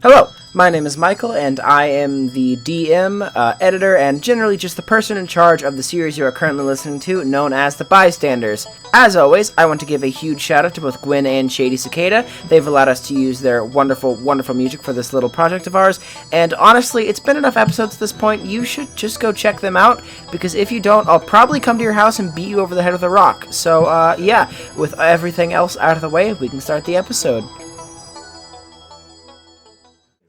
Hello, my name is Michael, and I am the DM, editor, and generally just the person in charge of the series you are currently listening to, known as the Bystanders. As always, I want to give a huge shout out to both Gwinn and Shady Cicada. They've allowed us to use their wonderful, wonderful music for this little project of ours, and honestly, it's been enough episodes at this point, you should just go check them out, because if you don't, I'll probably come to your house and beat you over the head with a rock. So, yeah, with everything else out of the way, we can start the episode.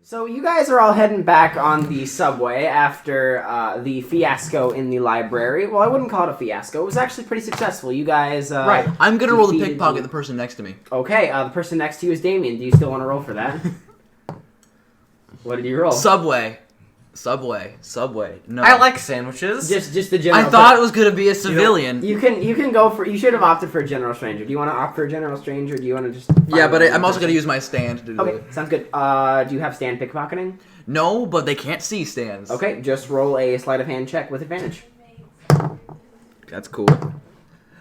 So you guys are all heading back on the subway after the fiasco in the library. Well, I wouldn't call it a fiasco. It was actually pretty successful. You guys... right. I'm going to roll the pickpocket the person next to me. Okay, the person next to you is Damian. Do you still want to roll for that? What did you roll? Subway. No. I like sandwiches. Just the general... I thought it was going to be a civilian. You can go for... You should have opted for a general stranger. Do you want to opt for a general stranger, or do you want to just... Yeah, but I'm also going to use my stand to do Okay, it. sounds good. Do you have stand pickpocketing? No, but they can't see stands. Okay, just roll a sleight of hand check with advantage. That's cool.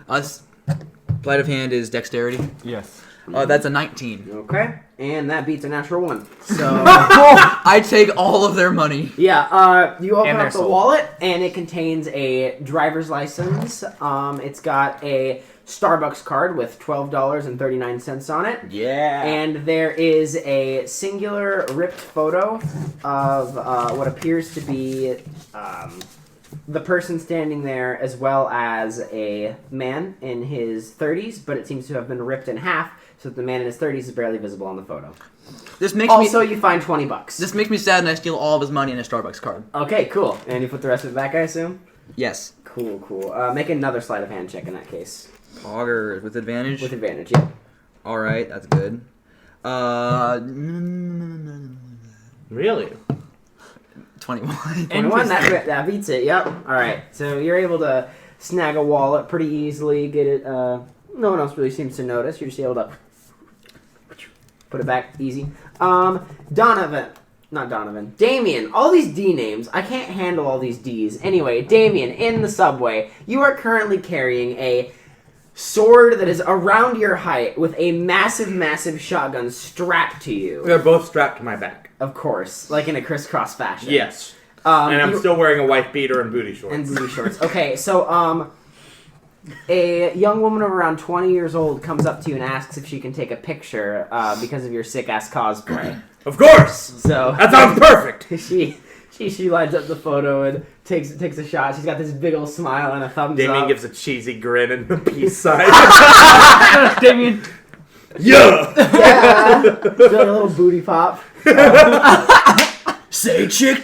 Sleight of hand is dexterity. Yes. That's a 19. Okay, and that beats a natural 1. So... I take all of their money. Yeah, you open And up the soul. wallet, and it contains a driver's license. It's got a Starbucks card with $12.39 on it. Yeah. And there is a singular ripped photo of what appears to be the person standing there, as well as a man in his 30s, but it seems to have been ripped in half, so that the man in his 30s is barely visible on the photo. This makes Also, me... you find $20. This makes me sad, and I steal all of his money in a Starbucks card. Okay, cool. And you put the rest of it back, I assume? Yes. Cool. Make another sleight of hand check in that case. Poggers with advantage? With advantage, yeah. Alright, that's good. Really? 21. 21, that beats it, yep. Alright, so you're able to snag a wallet pretty easily, get it, no one else really seems to notice, you're just able to put it back easy. Damian, all these D names, I can't handle all these Ds. Anyway, Damian, in the subway, you are currently carrying a sword that is around your height with a massive, massive shotgun strapped to you. They're both strapped to my back. Of course, like in a crisscross fashion. Yes. And I'm still wearing a white beater and booty shorts. And booty shorts. Okay, so, a young woman of around 20 years old comes up to you and asks if she can take a picture, because of your sick-ass cosplay. Of course! So... That sounds perfect! She lines up the photo and takes a shot. She's got this big old smile and a thumbs Damien up. gives a cheesy grin and a peace sign. Damien. Yeah! Yeah! Doing a little booty pop. Say chick.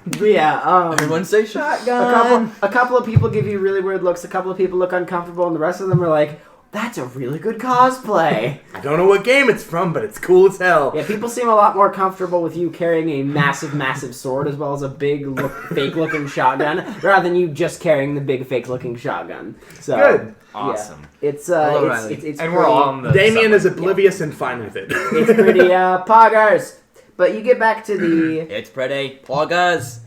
But yeah, Everyone say shotgun. a couple of people give you really weird looks, a couple of people look uncomfortable, and the rest of them are like, that's a really good cosplay. I don't know what game it's from, but it's cool as hell. Yeah, people seem a lot more comfortable with you carrying a massive, massive sword as well as a big, fake-looking shotgun, rather than you just carrying the big, fake-looking shotgun. So, Good. Awesome. Yeah, it's And pretty, we're all on the Damien is oblivious and fine with it. It's pretty, poggers. But you get back to the... It's pretty. Poggers.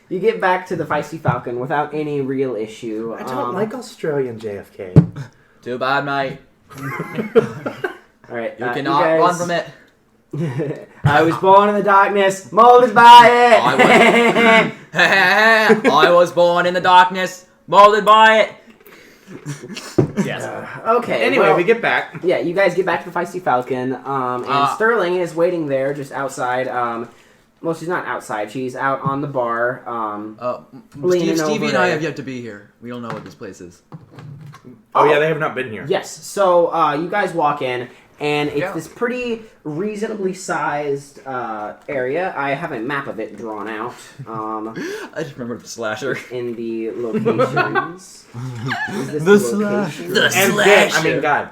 You get back to the Feisty Falcon without any real issue. I don't like Australian JFK. Too bad, mate. Alright, You cannot run from it. I was born in the darkness, molded by it. I was born in the darkness, molded by it. Yes. Okay. Anyway, well, we get back. Yeah, you guys get back to the Feisty Falcon, and Sterling is waiting there, just outside. Well, she's not outside. She's out on the bar. Stevie and I have yet to be here. We don't know what this place is. Oh, yeah, they have not been here. Yes. So you guys walk in, and it's this pretty reasonably sized area. I have a map of it drawn out. I just remember the slasher. In the locations. Is this The location? The And slasher. I mean, God.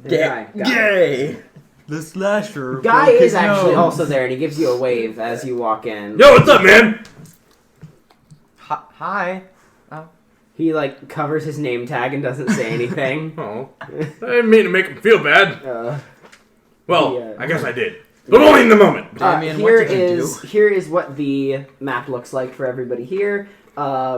Guy. Gay. The slasher. Guy is actually also there, and he gives you a wave as you walk in. Yo, what's up, man? Hi. He, like, covers his name tag and doesn't say anything. Oh. I didn't mean to make him feel bad. Well, yeah. I guess I did. But only in the moment. Damian, what did you do? Here is what the map looks like for everybody here.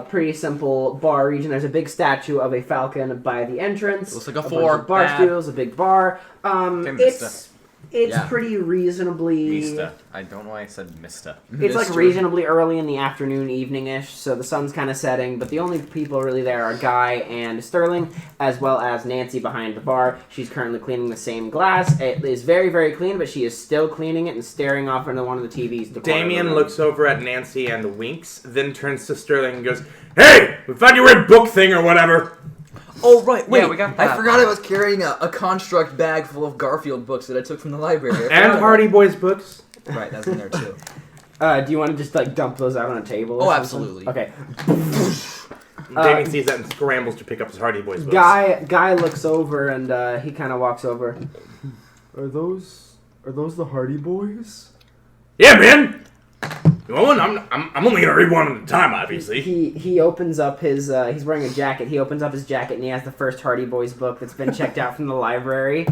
Pretty simple bar region. There's a big statue of a falcon by the entrance. Looks like a bunch four. of bar Bad. stools, a big bar. Okay, It's It's pretty reasonably... Mista. I don't know why I said Mista. It's like reasonably early in the afternoon, evening-ish, so the sun's kind of setting, but the only people really there are Guy and Sterling, as well as Nancy behind the bar. She's currently cleaning the same glass. It is very, very clean, but she is still cleaning it and staring off into one of the TVs. Damian looks over at Nancy and winks, then turns to Sterling and goes, "Hey, we found your red book thing or whatever." Oh, right, wait, Yeah, we got that. I forgot I was carrying a construct bag full of Garfield books that I took from the library. And Hardy Boys books. Right, that's in there too. Do you want to just, like, dump those out on a table or something? Absolutely. Okay. Damian sees that and scrambles to pick up his Hardy Boys books. Guy looks over and he kind of walks over. Are those the Hardy Boys? Yeah, man! You want one? I'm only gonna read one at a time, obviously. He opens up his, he's wearing a jacket. He opens up his jacket and he has the first Hardy Boys book that's been checked out from the library.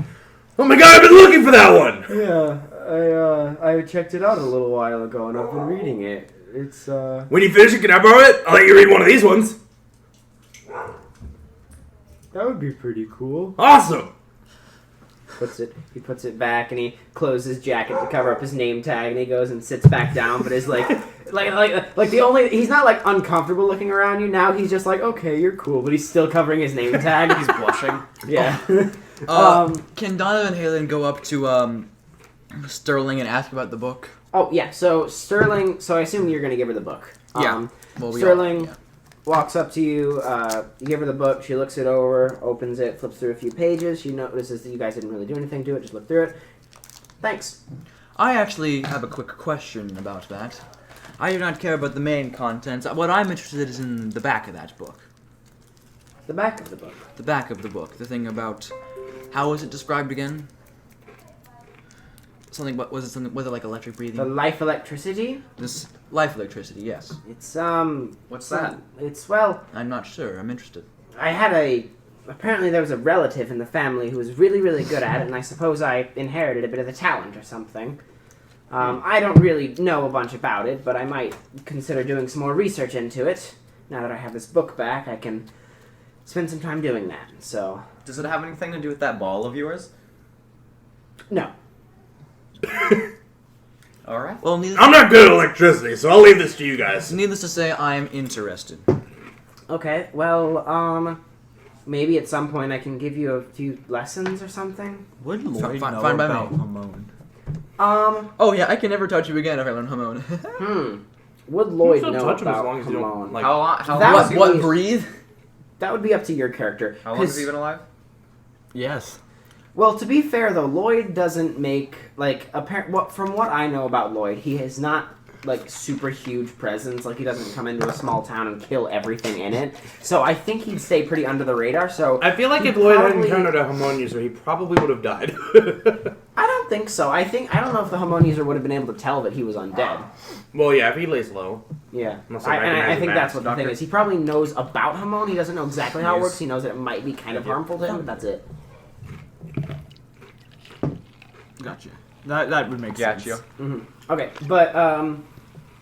Oh my god, I've been looking for that one! Yeah, I checked it out a little while ago and I've been reading it. It's, When you finish it, can I borrow it? I'll let you read one of these ones. That would be pretty cool. Awesome! He puts it back and he closes his jacket to cover up his name tag and he goes and sits back down, but is like the only, he's not like uncomfortable looking around you now, he's just like, okay, you're cool, but he's still covering his name tag. He's blushing. Yeah. Can Donovan and Halen go up to Sterling and ask about the book? Oh, yeah, so Sterling, so I assume you're going to give her the book. Well, Sterling walks up to you, you give her the book, she looks it over, opens it, flips through a few pages, she notices that you guys didn't really do anything to it, just look through it. Thanks. I actually have a quick question about that. I do not care about the main contents. What I'm interested in is in the back of that book. The back of the book. The back of the book. The thing about... How was it described again? Something... Was it like electric breathing? The life electricity? This life electricity, yes. It's, What's that? It's, well... I'm not sure. I'm interested. Apparently there was a relative in the family who was really, really good at it, and I suppose I inherited a bit of the talent or something. I don't really know a bunch about it, but I might consider doing some more research into it. Now that I have this book back, I can spend some time doing that, so... Does it have anything to do with that ball of yours? No. Alright. Well, I'm not good at electricity, so I'll leave this to you guys. Needless to say, I am interested. Okay, well, maybe at some point I can give you a few lessons or something? Would Lloyd Fine know by me. about Hamon? Oh yeah, I can never touch you again if I learn Hamon. Would Lloyd You can know touch him as about long as you don't, Hamon? like- How long That has would he be- been- breathe? That would be up to your character. How long has he been alive? Yes. Well, to be fair though, Lloyd doesn't make from what I know about Lloyd, he has not like super huge presence. Like he doesn't come into a small town and kill everything in it. So I think he'd stay pretty under the radar. So I feel like if Lloyd had encountered a Hamon user, he probably would have died. I don't think so. I don't know if the Hamon user would have been able to tell that he was undead. Well, yeah, if he lays low. Yeah, Unless I recognize think the that's mask. what the thing is. He probably knows about Hamon. He doesn't know exactly how it Yes. works. He knows that it might be kind of harmful to him, but that's it. Gotcha. That would make sense. Gotcha. Okay, but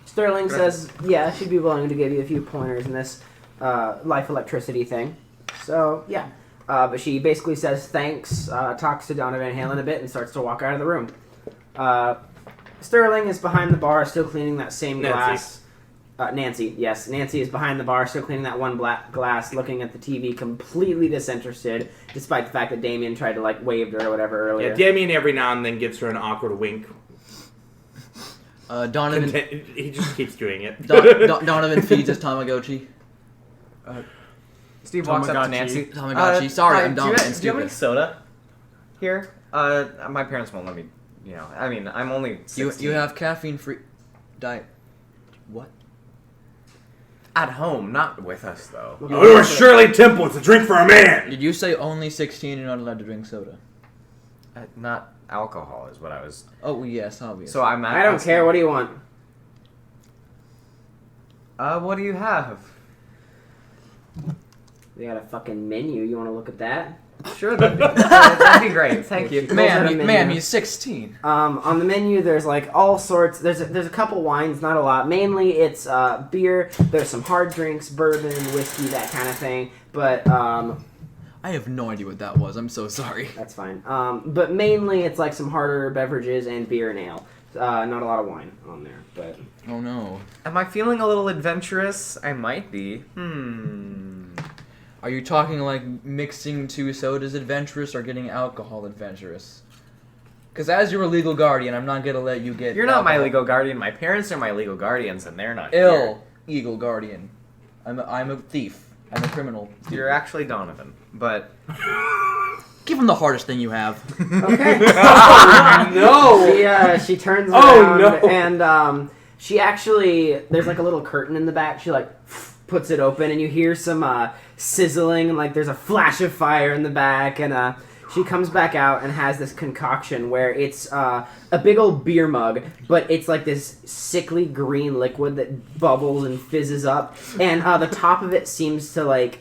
Sterling says, yeah, she'd be willing to give you a few pointers in this life electricity thing. So, yeah. But she basically says thanks, talks to Donovan and Halen a bit, and starts to walk out of the room. Sterling is behind the bar, still cleaning that same glass. Nancy, yes. Nancy is behind the bar, still cleaning that one black glass, looking at the TV, completely disinterested, despite the fact that Damian tried to, like, wave her or whatever earlier. Yeah, Damian every now and then gives her an awkward wink. Donovan... He just keeps doing it. Donovan feeds his Tamagotchi. Steve walks up to Tamagotchi. Nancy. Tamagotchi. Sorry, hi, I'm do you Donovan. have any Stupid. soda here? My parents won't let me, I mean, I'm only 16. You have caffeine-free diet. What? At home, not with us, though. Oh, or Shirley Temple, it's a drink for a man! Did you say only 16 you're not allowed to drink soda? Not alcohol is what I was... Oh, yes, obviously. So I'm I don't care. What do you want? What do you have? They got a fucking menu. You want to look at that? Sure, that'd be great. Thank you. Ma'am, he's 16. On the menu, there's like all sorts. There's a couple wines, not a lot. Mainly, it's beer. There's some hard drinks, bourbon, whiskey, that kind of thing. But I have no idea what that was. I'm so sorry. That's fine. But mainly it's like some harder beverages and beer and ale. Not a lot of wine on there, but... Oh no. Am I feeling a little adventurous? I might be. Are you talking like mixing 2 sodas adventurous or getting alcohol adventurous? Because as your legal guardian, I'm not going to let you get You're not my alcohol. legal guardian. My parents are my legal guardians, and they're not Ill legal guardian. I'm a thief. I'm a criminal. here. You're actually Donovan, but... Give him the hardest thing you have. Okay. No! She turns Oh, around no. and she actually, there's like a little curtain in the back. She like puts it open and you hear some sizzling and like there's a flash of fire in the back and she comes back out and has this concoction where it's a big old beer mug, but it's like this sickly green liquid that bubbles and fizzes up, and the top of it seems to like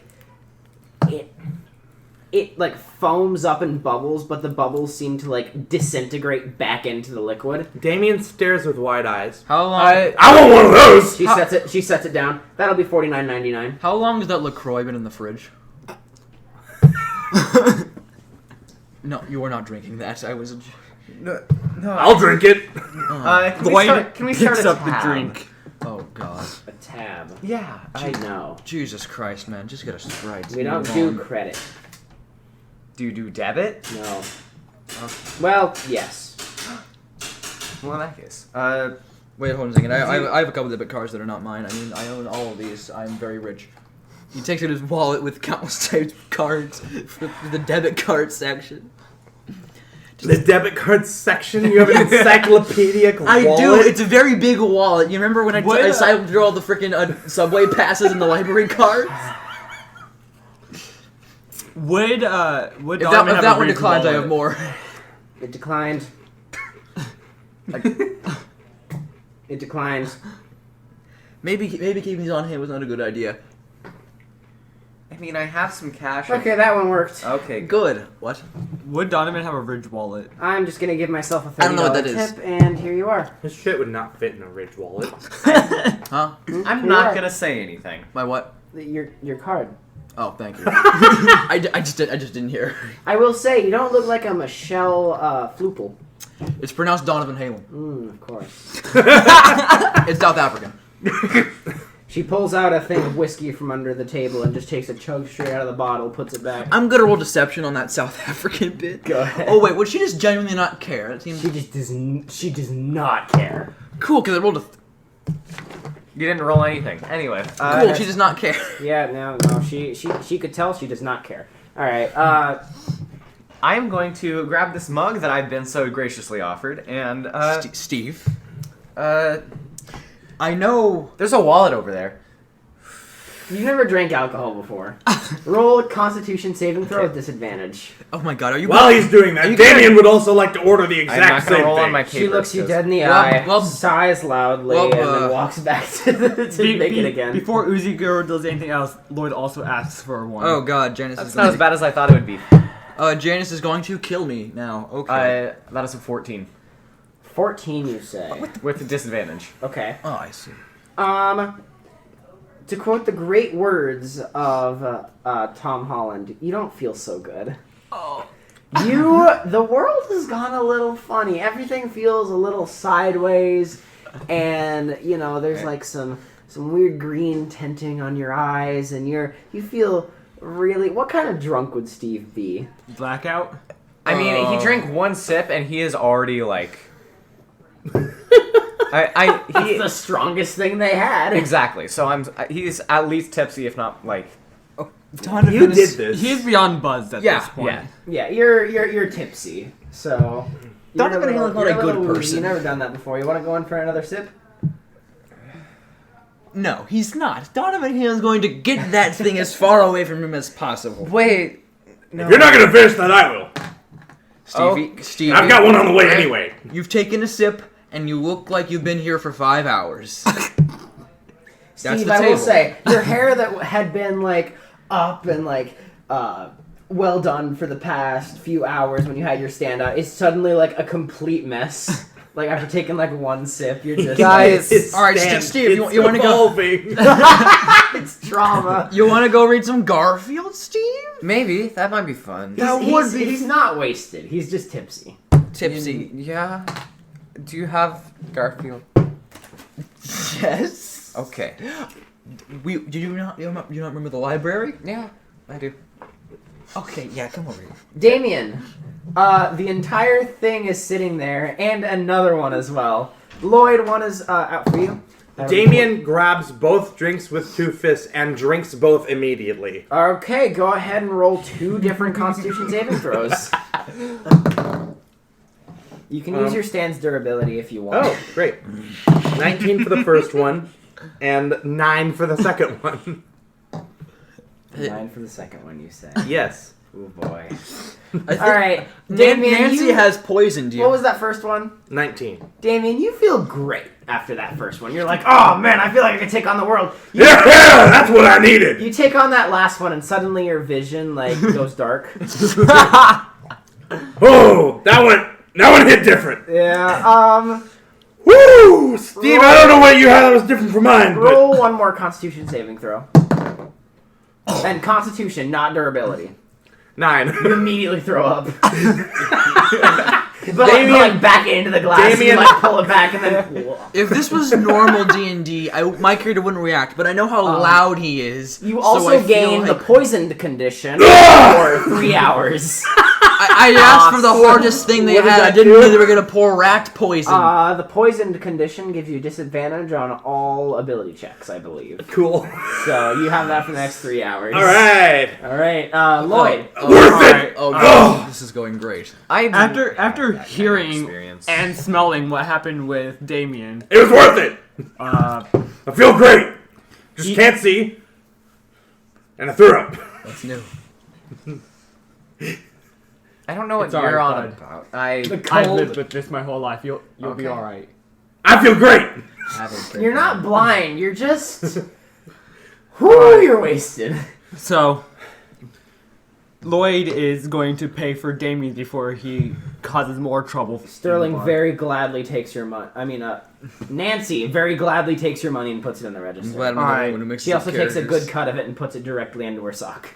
it like foams up and bubbles, but the bubbles seem to like disintegrate back into the liquid. Damian stares with wide eyes. How long? I want one of those! She sets it down. That'll be $49.99. How long has that LaCroix been in the fridge? No, you are not drinking that. I was. No, I'll drink it! Can we start picks a up the tab? drink. Oh God. A tab. Yeah. No. Jesus Christ, man! Just get a Sprite. We don't Move do on. credit. Do you do debit? No. Well, yes. Well, in that case. Wait, hold on a second. I have a couple of debit cards that are not mine. I mean, I own all of these. I'm very rich. He takes out his wallet with countless types of cards for the debit card section. The debit card section? You have an encyclopedic wallet? I do. It's a very big wallet. You remember when I What? cycled through all the freaking subway passes and the library cards? Would If Donovan that have a one ridge declines, I wallet? have more. It declined. It declined. Maybe keeping these on hand was not a good idea. I mean, I have some cash. Okay, that one worked. Okay, Good. What? Would Donovan have a ridge wallet? I'm just gonna give myself a $30 I don't know what that is. tip, and here you are. This shit would not fit in a Ridge wallet. Huh? I'm Here not you are. gonna say anything. My what? Your card. Oh, thank you. I just didn't hear. I will say, you don't look like a Michelle Flupel. It's pronounced Donovan Halen. Of course. It's South African. She pulls out a thing of whiskey from under the table and just takes a chug straight out of the bottle, puts it back. I'm gonna roll deception on that South African bit. Go ahead. Oh wait, would she just genuinely not care? It seems She does not care. cool because I rolled a You didn't roll anything. Anyway. cool. She does not care. Yeah, no, she could tell she does not care. All right, I am going to grab this mug that I've been so graciously offered, and Steve. I know. there's a wallet over there. you never drank alcohol before. Roll a Constitution saving throw with disadvantage. Oh my God, are you? While he's doing that, you Damian would also like to order the I'm not exact gonna same roll thing. on my paper. She looks you 'cause- dead in the Well, eye, well, sighs loudly, well, and then walks back to make it again. Before Uzi Girl does anything else, Lloyd also asks for one. Oh God, Janice That's is not as going bad as I thought it would be. Janice is going to kill me now. Okay. That is a 14 14, you say? with a disadvantage. Okay. Oh, I see. To quote the great words of Tom Holland, you don't feel so good. Oh. The world has gone a little funny. Everything feels a little sideways, and there's like some weird green tinting on your eyes, and you feel really. What kind of drunk would Steve be? Blackout? I mean, he drank one sip and he is already like. That's the strongest thing they had. Exactly. So he's at least tipsy, if not like. Donovan You is- did this. He's beyond buzzed at Yeah, this point. yeah. Yeah, you're tipsy, so. Donovan you're Halen's not a you're good little woozy. person. You've never done that before. You want to go in for another sip? No, he's not. Donovan Halen's going to get that thing as far away from him as possible. Wait. No. If you're not gonna finish that, I will. Stevie, I've got one on the way anyway. You've taken a sip, and you look like you've been here for 5 hours. Steve, the I will table. say, your hair that had been like up and like well done for the past few hours when you had your stand out is suddenly like a complete mess. Like after taking like one sip, you're just Guys, All right, Steve, you want to go? it's trauma. You want to go read some Garfield, Steve? Maybe that might be fun. He's not wasted. He's just tipsy. Tipsy. Yeah. Do you have Garfield? Yes. Okay. Do you not remember the library? Yeah, I do. Okay, yeah, come over here. Damian, the entire thing is sitting there, and another one as well. Lloyd, one is out for you. Damian grabs both drinks with 2 fists and drinks both immediately. Okay, go ahead and roll 2 different Constitution saving throws. You can use your stand's durability if you want. Oh, great. 19 for the first one, and 9 for the second one. 9 for the second one, you say. Yes. Oh boy. All Alright, Damian, Nancy has poisoned you. What was that first one? 19. Damian, you feel great after that first one. You're like, oh man, I feel like I can take on the world. Yeah, that's what I needed. You take on that last one, and suddenly your vision like goes dark. Oh, that one hit different. Yeah. Woo, Steve, I don't know what you had that was different from mine, but Roll one more Constitution saving throw. And Constitution, not durability. 9. You immediately throw up. But like back into the glass, Damian- you like pull it back, and then If this was normal D&D, my character wouldn't react, but I know how loud he is. you so also I feel gain the like- poisoned condition for 3 hours. I asked for the hardest thing they What does had. I that didn't do? know they were gonna pour rat poison. The poisoned condition gives you disadvantage on all ability checks, I believe. cool. So you have that for the next 3 hours. All right. All right, Lloyd. Worth it. Oh, God, this is going great. I didn't have After that kind of hearing experience. and smelling what happened with Damian, It was worth it. uh, I feel great. Just can't see. And I threw up. That's new. I don't know what It's you're alright, on bud. about. I've lived with this my whole life. You'll Okay. be all right. I feel great. You're not blind. You're just. Whoo! You're wasted. So, Lloyd is going to pay for Damian before he causes more trouble. Sterling in the bar. very gladly takes your money. Nancy very gladly takes your money and puts it in the I'm register. glad I'm the Alright. only one who makes She also takes a characters. good cut of it and puts it directly into her sock.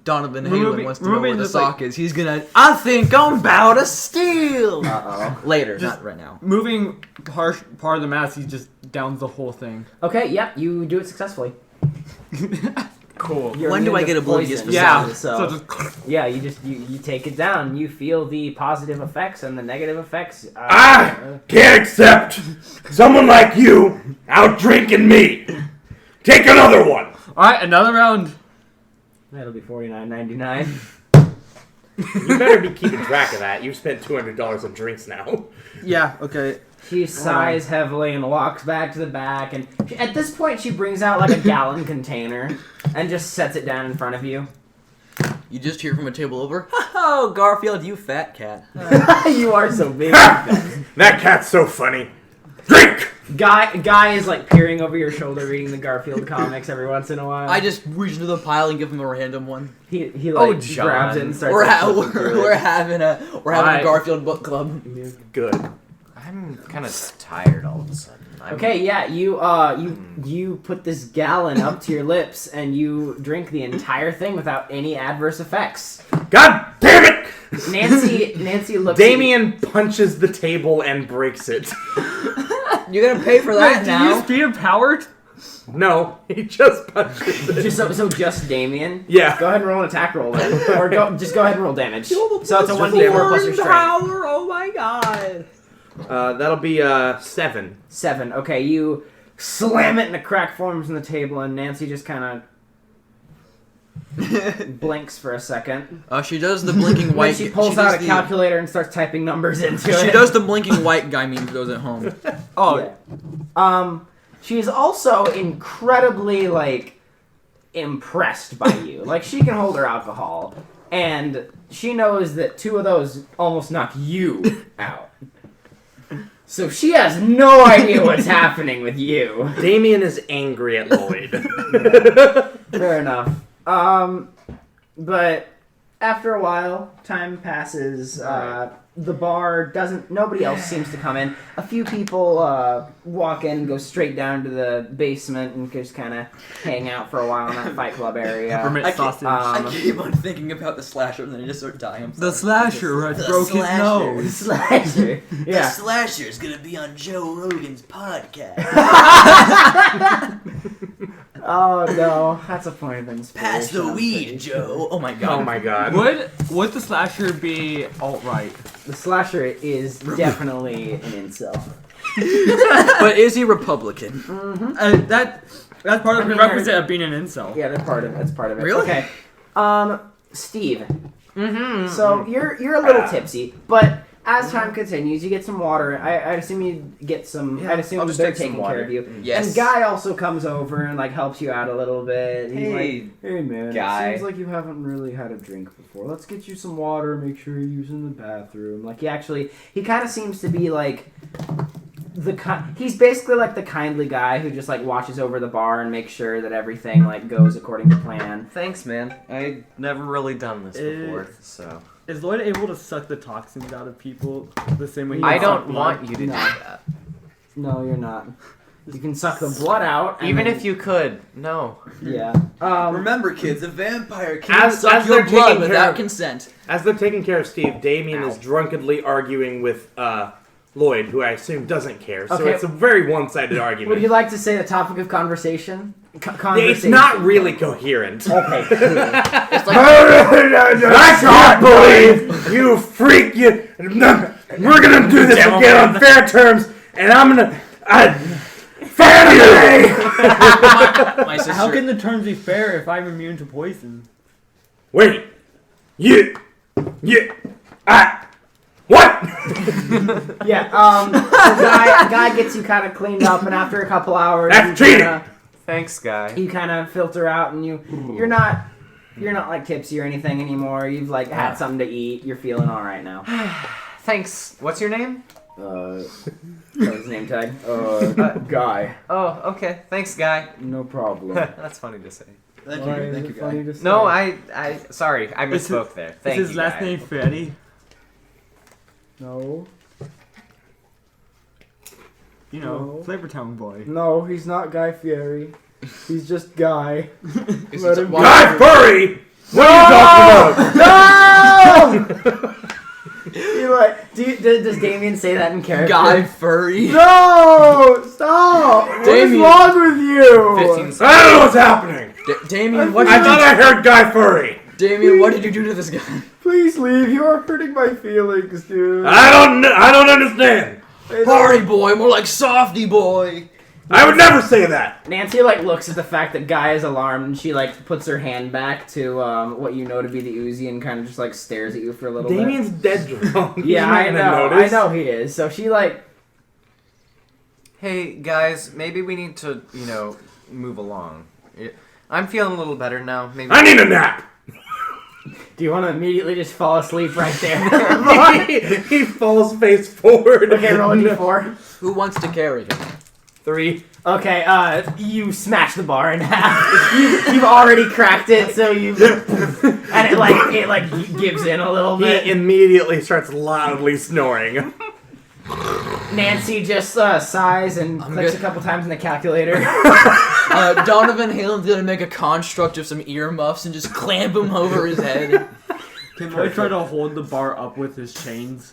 Donovan Removing- Halen wants to know where removing the just, like- sock is. He's gonna. I think I'm about to steal. Uh-oh. Later, Just- not right now. Moving part of the mask, he just downs the whole thing. Okay, yep, you do it successfully. Cool. You're When do immune I to get oblivious poison, for Yeah. So, just yeah, you just you take it down. You feel the positive effects and the negative effects. I can't accept someone like you out drinking me. Take another one. all right, another round. That'll be $49.99. You better be keeping track of that. You've spent $200 on drinks now. Yeah. Okay. She sighs heavily and walks back to the back, and at this point she brings out like a gallon container and just sets it down in front of you. You just hear from a table over. Oh, Garfield, you fat cat. You are so big. That cat's so funny. Drink! Guy is like peering over your shoulder reading the Garfield comics every once in a while. I just reach into the pile and give him a random one. He like John. grabs it and starts We're, like, ha- flipping through we're it. having a Alright. Garfield book club. Good. I'm kind of tired all of a sudden. Okay, yeah, you put this gallon up to your lips and you drink the entire thing without any adverse effects. God damn it! Nancy looks. Damian punches the table and breaks it. You're gonna pay for that Do you now. use speed of power? No, he just punches it. Just Damian. Yeah. Go ahead and roll an attack roll then, or just go ahead and roll damage. So it's a Just 1d4 plus your strength. Power, oh my god. That'll be 7. 7. Okay, you slam it and a crack forms in the table, and Nancy just kind of blinks for a second. She does the blinking When white. she pulls does out a the- calculator and starts typing numbers into it. She does the blinking white guy meme for those at home. Oh, Yeah. She's also incredibly, like, impressed by you. Like, she can hold her alcohol, and she knows that 2 of those almost knock you out. So she has no idea what's happening with you. Damian is angry at Lloyd. Fair enough. But after a while, time passes. the bar doesn't. Nobody else seems to come in. A few people walk in, go straight down to the basement, and just kind of hang out for a while in that Fight Club area. Peppermint sausage. I keep on thinking about the slasher, and then I just sort of die. I'm The sorry. slasher broke his nose. Slasher. Yeah. Slasher's gonna be on Joe Rogan's podcast. Oh no, that's a point of inspiration. Pass the weed, Joe. Oh my god. Oh my god. Would the slasher be alt-right? The slasher is definitely an incel. But is he Republican? Mm-hmm. That's part of the prerequisite of being an incel. Yeah, that's part of it. That's part of it. Really? Okay. Steve. Mm-hmm. So you're a little tipsy, but as time continues, you get some water. I assume you get some. Yeah, I'd assume I'll just they're take some taking water. care of you. Yes. And Guy also comes over and like helps you out a little bit. He's like, "Hey man, Guy. it seems like you haven't really had a drink before. Let's get you some water. Make sure you're using the bathroom." Like he kind of seems to be like he's basically like the kindly guy who just like watches over the bar and makes sure that everything like goes according to plan. Thanks, man. I've never really done this before, so. Is Lloyd able to suck the toxins out of people the same way he I sucks don't blood? want you to do No. that. No, you're not. You can suck the blood out. and Even then- if you could, no. Yeah. Remember, kids, a vampire can't As suck they're your blood taking care without of- consent. As they're taking care of Steve, Damian is drunkenly arguing with Lloyd, who I assume doesn't care. So Okay. it's a very one-sided argument. Would you like to say the topic of conversation? Yeah, it's Conversation. not really coherent. Okay. Cool. It's like, I can't believe you freak! We're gonna do this again on fair terms, and I'm gonna family. my sister. How can the terms be fair if I'm immune to poison? Wait, what? Yeah. So guy gets you kind of cleaned up, and after a couple hours, That's you cheating. kinda- Thanks, guy. You kind of filter out, and you're not like tipsy or anything anymore. You've like had something to eat. You're feeling all right now. Thanks. What's your name? What's his name tag? Guy. Oh, okay. Thanks, guy. No problem. That's funny to say. Thank you, guy. No, I sorry, I misspoke there. Thank Is his you, last guy. name Freddy? No. You know, No. Flavortown boy. No, he's not Guy Fieri. He's just Guy. Is Let it- him why- Guy Furry! What are you talking about? No! You like? Does Damian say that in character? Guy Furry. No! Stop! Damian. What's wrong with you? 15 I don't seconds. know what's happening. Damien, what I did thought you I heard Guy Furry. Damien, what did you do to this guy? Please leave. You are hurting my feelings, dude. I don't understand. Party boy, more like softy boy. I would never say that. Nancy like looks at the fact that Guy is alarmed, and she like puts her hand back to what you know to be the Uzi, and kind of just like stares at you for a little Damien's dead drunk. bit. He's Yeah, not I gonna know. notice. I know he is. So she like. Hey, guys, maybe we need to, move along. I'm feeling a little better now. Maybe. I need a nap. Do you want to immediately just fall asleep right there? He falls face forward. Okay, roll a d4. Who wants to carry him? 3. Okay, you smash the bar in half. You've already cracked it, so you and it like gives in a little bit. He immediately starts loudly snoring. Nancy just sighs and clicks good. a couple times in the calculator. Donovan Halen's gonna make a construct of some earmuffs and just clamp him over his head. Can Lloyd try to hold the bar up with his chains?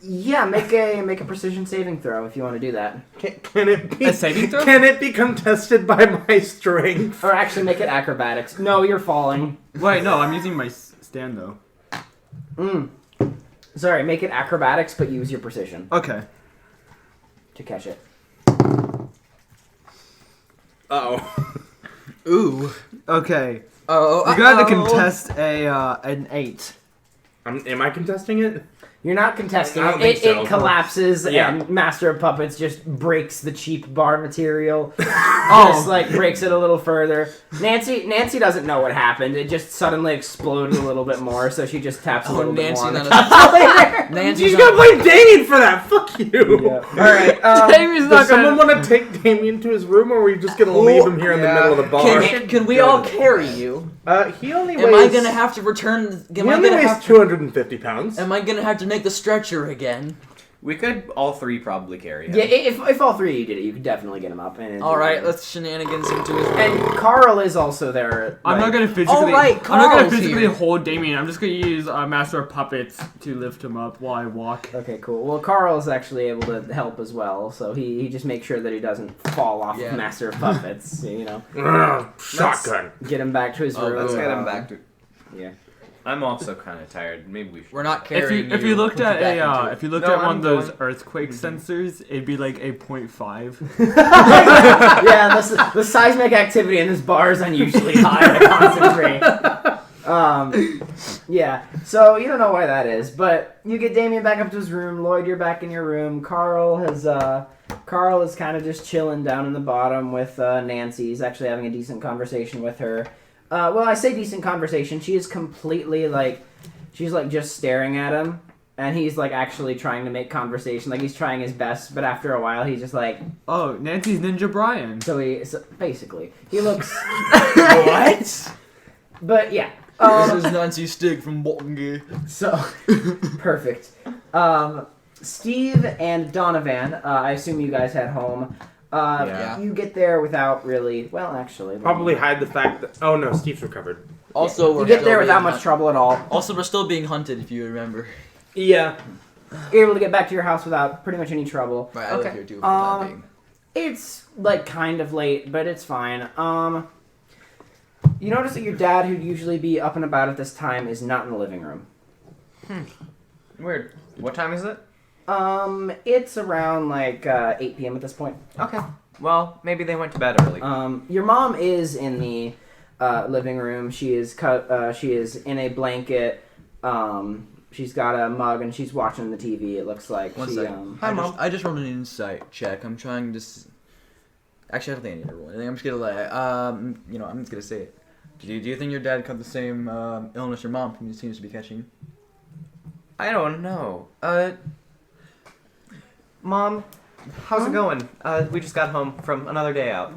Yeah, make a precision saving throw if you want to do that, Can it be A saving throw? Can it be contested by my strength? or actually make it acrobatics. No, you're falling. Wait, no, I'm using my stand though. Sorry, make it acrobatics, but use your precision Okay. to catch it. Oh. Ooh. Okay. Oh, We're going to contest an 8. Am I contesting it? You're not contesting I don't it. think so. It collapses, Yeah. and Master of Puppets just breaks the cheap bar material. Just like breaks it a little further. Nancy doesn't know what happened. It just suddenly exploded a little bit more, so she just taps a little bit more on the calculator. Nancy's You gotta blame Damien for that. Fuck you. All right. Damien's Does not someone gonna... want to take Damien to his room, or are we just gonna leave him here in the middle of the bar? Can we all carry you? He only weighs. Am I gonna have to return? He only weighs 250 pounds. Am I gonna have to make the stretcher again. We could all three probably carry him. Yeah, if all three of you did it, you could definitely get him up. And All right, let's shenanigans him to his room. And Carl is also there. I'm not gonna physically. All right, I'm not gonna Carl's physically here. hold Damian. I'm just gonna use Master of Puppets to lift him up while I walk. Okay, cool. Well, Carl's actually able to help as well, so he just makes sure that he doesn't fall off of Master of Puppets. Shotgun. Get him back to his room. Let's get him back to. Yeah. I'm also kind of tired. Maybe we should. We're not carrying If you looked at if you looked No, at one I'm of those going. earthquake sensors, it'd be like a 0.5. Yeah, the seismic activity in this bar is unusually high to concentrate. Yeah, so you don't know why that is, but you get Damian back up to his room. Lloyd, you're back in your room. Carl is kind of just chilling down in the bottom with Nancy. He's actually having a decent conversation with her. Well, I say decent conversation. She is completely she's just staring at him, and he's actually trying to make conversation. He's trying his best, but after a while, he's just Oh, Nancy's Ninja Brian. So basically, he looks. What? But yeah. This is Nancy Stig from Bolton. So, perfect. Steve and Donovan, I assume you guys head home. Yeah. You get there without really. Well, actually, Probably hide the fact that. Oh no, Steve's recovered. Also, we're you get still there without being much hunt- trouble at all. Also, we're still being hunted, if you remember. Yeah. You're able to get back to your house without pretty much any trouble. Right, I live here too for the time being. It's kind of late, but it's fine. You notice that your dad, who'd usually be up and about at this time, is not in the living room. Weird. What time is it? It's around 8 p.m. at this point. Okay. Well, maybe they went to bed early. Your mom is in the living room. She is she is in a blanket. She's got a mug and she's watching the TV. It looks like. One second. Hi, Mom. I just rolled an insight check. I'm trying to. Actually, I don't think I need to roll anything. I'm just gonna I'm just gonna say it. Do you think your dad caught the same illness your mom seems to be catching? I don't know. Mom, how's it going? We just got home from another day out,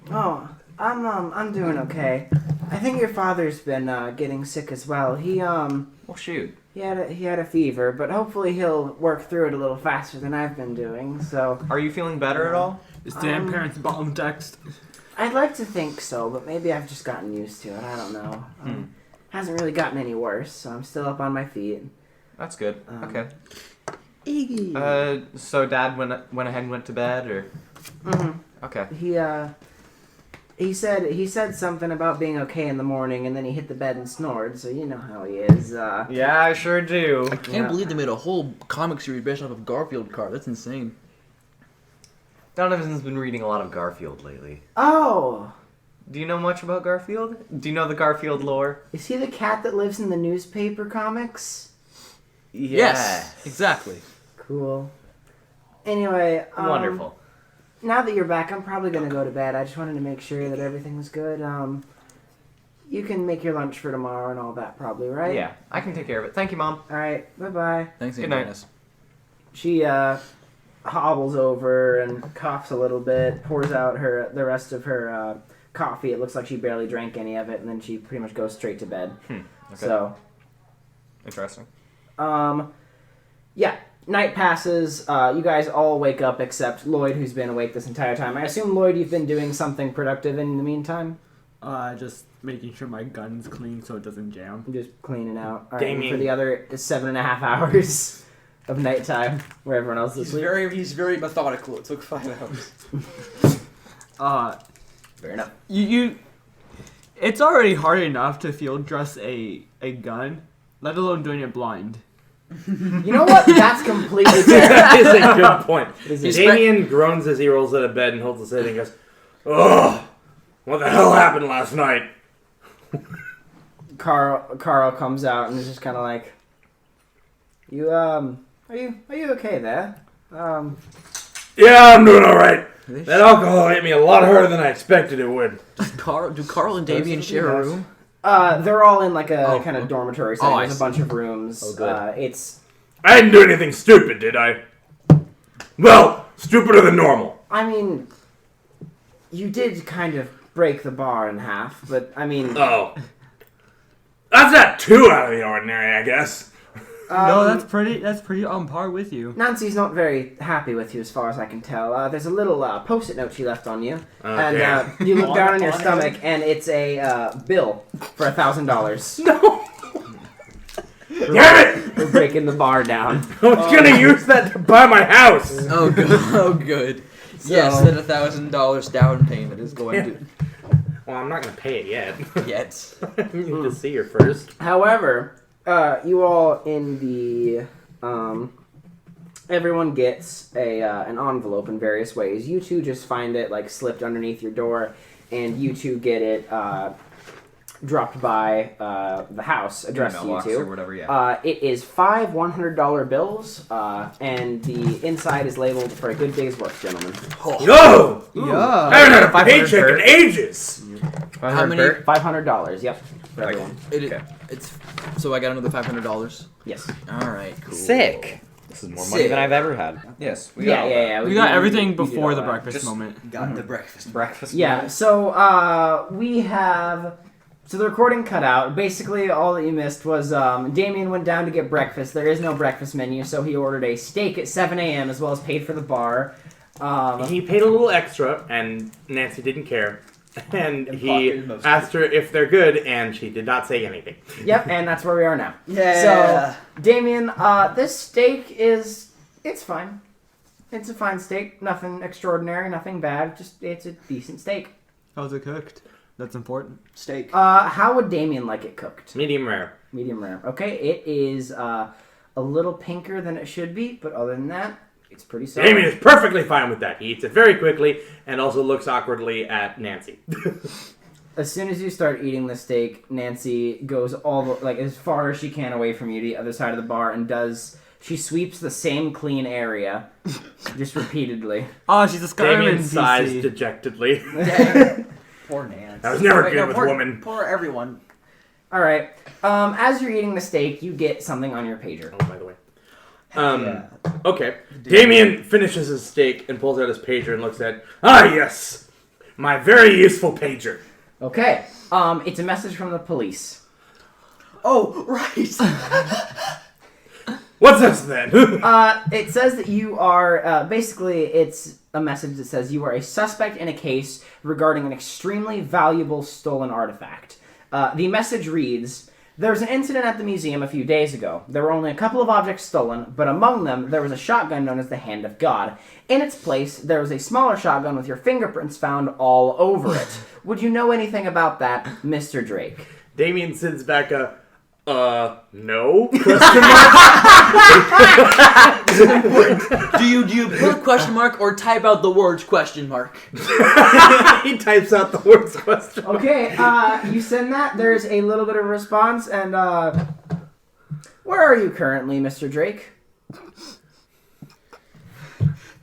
Oh, I'm doing okay. I think your father's been getting sick as well. Well, shoot. He had a fever, but hopefully he'll work through it a little faster than I've been doing. So Are you feeling better at all? Is Dan parents bottom text? I'd like to think so, but maybe I've just gotten used to it. I don't know. Hasn't really gotten any worse, so I'm still up on my feet. That's good. Okay. Iggy. So Dad went ahead and went to bed, or? Mm-hmm. Okay. He said something about being okay in the morning, and then he hit the bed and snored. So you know how he is. Yeah, I sure do. I can't believe they made a whole comic series based off of Garfield card. That's insane. Donovan's been reading a lot of Garfield lately. Oh, Do you know much about Garfield? Do you know the Garfield lore? is he the cat that lives in the newspaper comics? Yes, exactly. Cool. Anyway, Wonderful. Now that you're back, I'm probably gonna go to bed. I just wanted to make sure that everything was good. You can make your lunch for tomorrow and all that, probably, right? Yeah, I can take care of it. Thank you, Mom. All right. Bye bye. Thanks, Good night. Dennis. She hobbles over and coughs a little bit, pours out the rest of her coffee. It looks like she barely drank any of it, and then she pretty much goes straight to bed. Okay. So, Interesting. yeah. Night passes. You guys all wake up except Lloyd, who's been awake this entire time. I assume, Lloyd, you've been doing something productive in the meantime? Just making sure my gun's clean so it doesn't jam. Just cleaning out. All right, Damian. for the other 7.5 hours of nighttime, where everyone else is asleep. He's very methodical. It took 5 hours. Fair enough. It's already hard enough to field dress a gun, let alone doing it blind. You know what? That's completely fair. That is a good point. Is it? Damian groans as he rolls out of bed and holds his head and goes, "Ugh, what the hell happened last night?" Carl comes out and is just kind of like, "You are you okay there?" Yeah, I'm doing all right. That alcohol hit me a lot harder than I expected it would. Do Carl and Damian share a room? They're all in like a Oh, kind of okay. dormitory setting. Oh, I There's a see. bunch of rooms. Oh, good. It's. I didn't do anything stupid, did I? Well, stupider than normal. I mean, you did kind of break the bar in half, but I mean. Oh. That's not too out of the ordinary, I guess. No, that's pretty on par with you. Nancy's not very happy with you as far as I can tell. There's a little post-it note she left on you. Yeah. You look down on your stomach, and it's a bill for $1,000. No! Damn it! We're breaking the bar down. I was gonna use that to buy my house! Oh, good. Oh, good. Yes, that $1,000 down payment is going to... Well, I'm not gonna pay it yet. Yet. I need to see her first. However, you all in the... everyone gets an envelope in various ways. You two just find it, like, slipped underneath your door, and you two get it dropped by the house addressed to you two. Or whatever, yeah. It is 5 $100 bills, and the inside is labeled for a good day's work, gentlemen. Yo! Yeah. I haven't had a paycheck in ages! How many? $500, yep, for Okay. everyone. It's so I got another $500. Yes. All right, cool. Sick. This is more money than I've ever had. Yes. Yeah. We got everything we did before all the that. breakfast moment. Got the breakfast. Breakfast. Yeah, so we have... So the recording cut out. Basically, all that you missed was Damian went down to get breakfast. There is no breakfast menu, so he ordered a steak at 7 a.m. as well as paid for the bar. He paid a little extra, and Nancy didn't care. And he asked her if they're good, and she did not say anything. Yep, and that's where we are now. Yeah. So, Damian, this steak is... It's fine. It's a fine steak. Nothing extraordinary, nothing bad. Just, it's a decent steak. How's it cooked? That's important. Steak. How would Damian like it cooked? Medium rare. Medium rare. Okay, it is a little pinker than it should be, but other than that, it's pretty solid. Damien is perfectly fine with that. He eats it very quickly and also looks awkwardly at Nancy. As soon as you start eating the steak, Nancy goes as far as she can away from you to the other side of the bar and she sweeps the same clean area, just repeatedly. Oh, she's a Skyrim Damien sighs PC. dejectedly. Poor Nance. I was never good with women. Poor everyone. All right. As you're eating the steak, you get something on your pager. Oh, by the way. Okay. Damien finishes his steak and pulls out his pager and looks at, yes, my very useful pager. Okay. It's a message from the police. Oh, right. What's this then? It says that you are, basically, it's a message that says you are a suspect in a case regarding an extremely valuable stolen artifact. The message reads, there was an incident at the museum a few days ago. There were only a couple of objects stolen, but among them, there was a shotgun known as the Hand of God. In its place, there was a smaller shotgun with your fingerprints found all over it. Would you know anything about that, Mr. Drake? Damien sends back no? Question mark? Do you put a question mark or type out the words question mark? He types out the words question mark. Okay, you send that. There's a little bit of a response, and, where are you currently, Mr. Drake?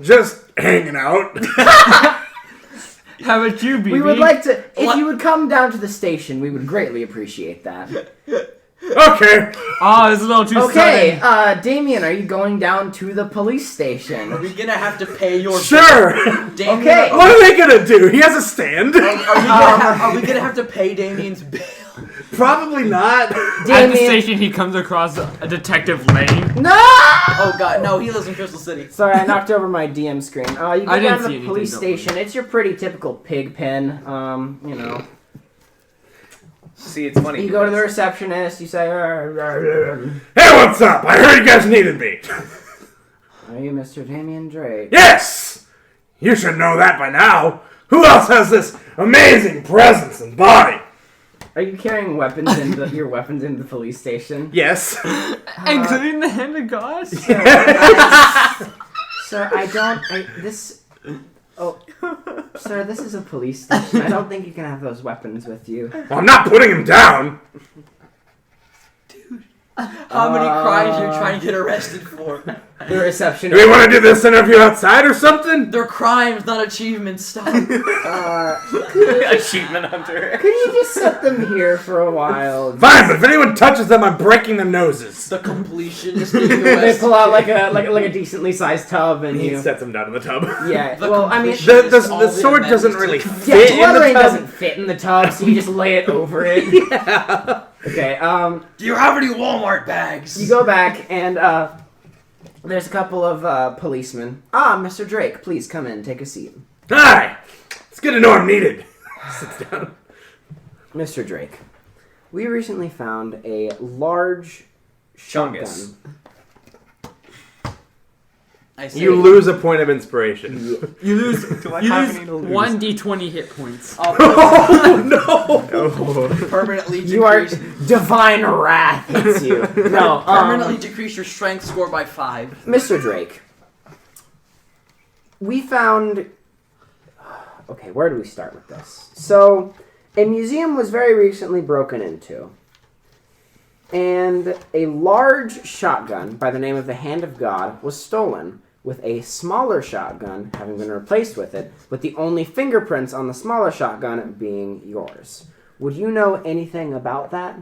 Just hanging out. How about you, BB? We would like to, if you would come down to the station, we would greatly appreciate that. Okay. Oh, it's a little too Okay, sudden. Damien, are you going down to the police station? Are we gonna have to pay your Sure. Damien, Okay. What are they gonna do? He has a stand. Are we gonna have to pay Damien's bill? Probably not. At the Damien, station, he comes across a Detective Lane. no! Oh god, no, he lives in Crystal City. Sorry, I knocked over my DM screen. You go I didn't down to see the anything, police don't worry. station. It's your pretty typical pig pen. You know. See, it's funny. You go to the because- receptionist. You say, Hey, what's up? I heard you guys needed me. "Are you Mr. Damian Drake?" Yes. You should know that by now. Who else has this amazing presence and body? Are you carrying weapons your weapons into the police station? Yes. Including the Hand of God? Sir, sir, this is a police station. I don't think you can have those weapons with you. Well, I'm not putting him down. How many crimes you're trying to get arrested for? The Do we receptionist. want to do this interview outside or something? They're crimes, not achievements. Stop. Achievement hunter. Could you just set them here for a while? Fine, but if anyone touches them, I'm breaking their noses. The completionist getting They arrested. pull out like a decently sized tub, and He you. sets them down in the tub. Yeah. The Well, I mean, completion- The sword doesn't really yeah, fit in the lettering tub. doesn't fit in the tub, so you just lay it over it. Yeah. Okay, Do you have any Walmart bags? you go back and there's a couple of policemen. Mr. Drake, please come in, take a seat. Hi! It's good to know I'm needed. Sits down. Mr. Drake, we recently found a large Chungus. shotgun. I say, You lose a point of inspiration. You lose. Do I You have lose any to lose? 1d20 hit points. Oh no! permanently You are decrease, divine wrath hits you. No, permanently decrease your strength score by 5. Mr. Drake, we found. Okay, where do we start with this? So, a museum was very recently broken into, and a large shotgun by the name of the Hand of God was stolen, with a smaller shotgun having been replaced with it, with the only fingerprints on the smaller shotgun being yours. Would you know anything about that?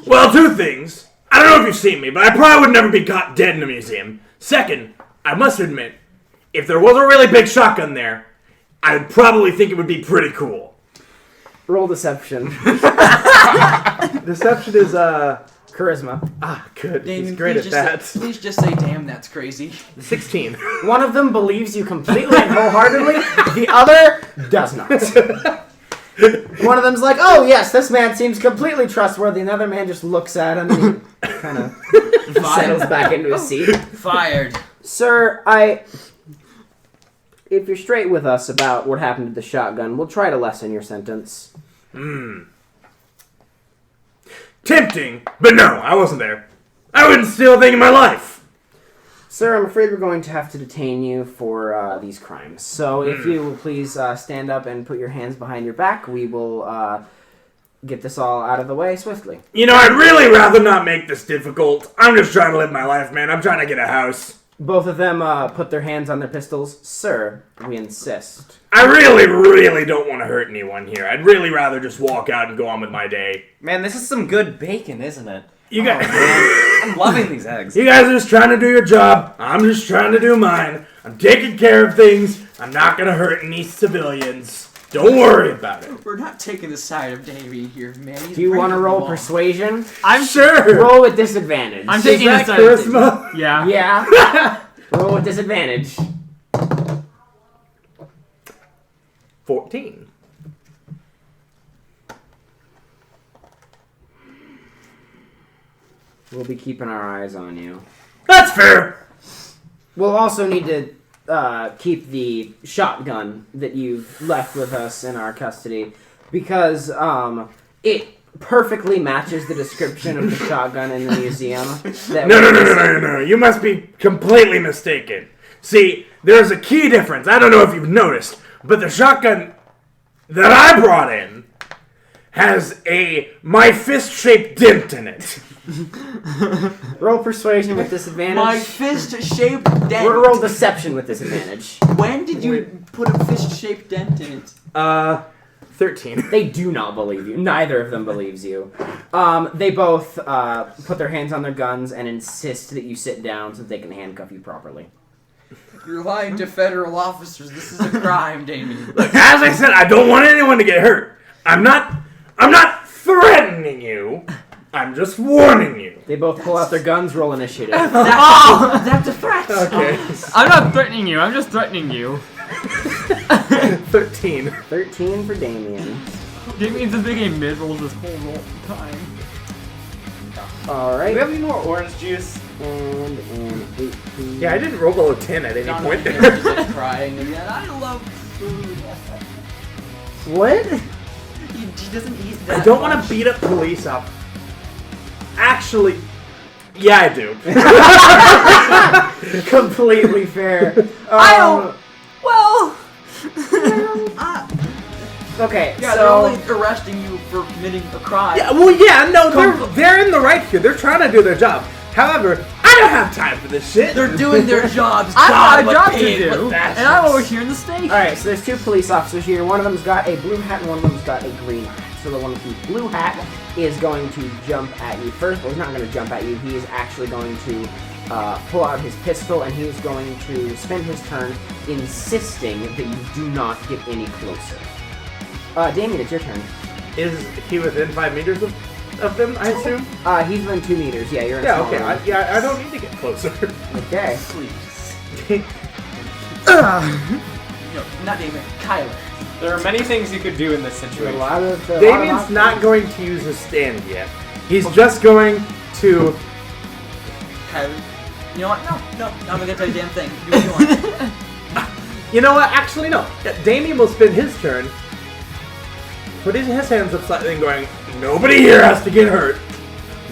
Well, 2 things. I don't know if you've seen me, but I probably would never be caught dead in a museum. Second, I must admit, if there was a really big shotgun there, I'd probably think it would be pretty cool. Roll deception. Deception is, Charisma. good. Damien, He's great at please that. please just say, damn, that's crazy. 16. One of them believes you completely and wholeheartedly. The other does not. One of them's like, "Oh yes, this man seems completely trustworthy." And the other man just looks at him and kind of settles back into his seat. Fired. Sir, if you're straight with us about what happened to the shotgun, we'll try to lessen your sentence. Tempting, but no, I wasn't there. I wouldn't steal a thing in my life. Sir, I'm afraid we're going to have to detain you for these crimes. So if you will please stand up and put your hands behind your back, we will get this all out of the way swiftly. You know, I'd really rather not make this difficult. I'm just trying to live my life, man. I'm trying to get a house. Both of them put their hands on their pistols. Sir, we insist. I really, really don't want to hurt anyone here. I'd really rather just walk out and go on with my day. Man, this is some good bacon, isn't it? You guys, I'm loving these eggs. you guys are just trying to do your job. I'm just trying to do mine. I'm taking care of things. I'm not gonna hurt any civilians. Don't worry about it. We're not taking the side of Damian here, man. He's Do you want to breaking roll the law. persuasion? I'm Sure. Roll with disadvantage. I'm Is taking that this side. charisma? Yeah. Yeah. Roll with disadvantage. 14. We'll be keeping our eyes on you. That's fair. We'll also need to keep the shotgun that you've left with us in our custody because it perfectly matches the description of the shotgun in the museum. No. You must be completely mistaken. See, there's a key difference. I don't know if you've noticed, but the shotgun that I brought in has my fist-shaped dent in it. Roll persuasion with disadvantage. My fist-shaped dent. Roll deception with disadvantage. When did you put a fist-shaped dent in it? 13. They do not believe you. Neither of them believes you. They both put their hands on their guns and insist that you sit down so that they can handcuff you properly. You're lying to federal officers. This is a crime, Damian. Look, as I said, I don't want anyone to get hurt. I'm not threatening you. I'm just warning you. They both pull out their guns, roll initiative. That's a threat. Okay. I'm not threatening you. I'm just threatening you. 13. 13 for Damian. Damian's a big game mid rolls this whole roll time. Alright. Do we have any more orange juice? And an 18. Yeah, I didn't roll below 10 at any Donovan point here there. is like crying again. I love food. What? He doesn't eat that I don't want much. to beat up police up. Actually, yeah, I do. Completely fair. I don't. Well. Okay, Yeah, so they're only arresting you for committing a crime. Yeah, well, yeah, no, they're in the right here. They're trying to do their job. However, I don't have time for this shit. They're doing their jobs. I've got God, a job what to pig, do, what and bastards. I'm over here in the station. Alright, so there's two police officers here. One of them's got a blue hat and one of them's got a green hat. So the one with the blue hat is going to jump at you first. Well, he's not going to jump at you. He is actually going to pull out his pistol and he's going to spend his turn insisting that you do not get any closer. Damian, it's your turn. Is he within 5 meters of them, I assume? He's within 2 meters. Yeah, you're in Yeah, small okay. range. I don't need to get closer. Okay. Please. Not Damian. Kyler. There are many things you could do in this situation. Damian's not going to use his stand yet. He's just going to... Kyler. You know what? No. I'm not gonna tell you a damn thing. Do what you want. You know what? Actually, no. Damian will spend his turn, putting his hands up slightly and going, nobody here has to get hurt.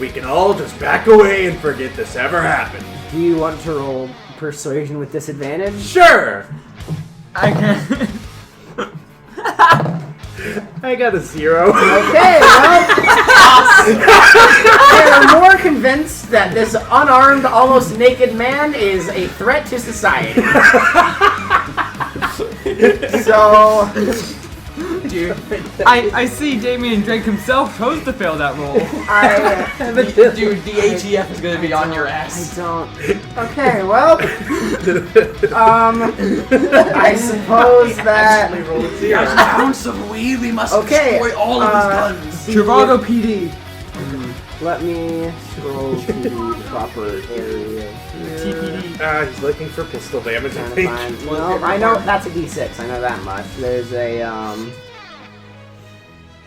We can all just back away and forget this ever happened. Do you want to roll persuasion with disadvantage? Sure. I can. I got a 0. Okay, well, they are more convinced that this unarmed, almost naked man is a threat to society. So, Dude. I see Damian Drake himself chose to fail that roll. Dude, the ATF is gonna be on your ass. I don't. Okay, well, I suppose that. Actually rolled a There's 0. an ounce of weed. We must Okay, destroy all of his guns. Trivago PD. Let me scroll to the proper area. TPD. He's looking for pistol damage, I Trying to think. find. No, I know that's a D6. I know that much. There's a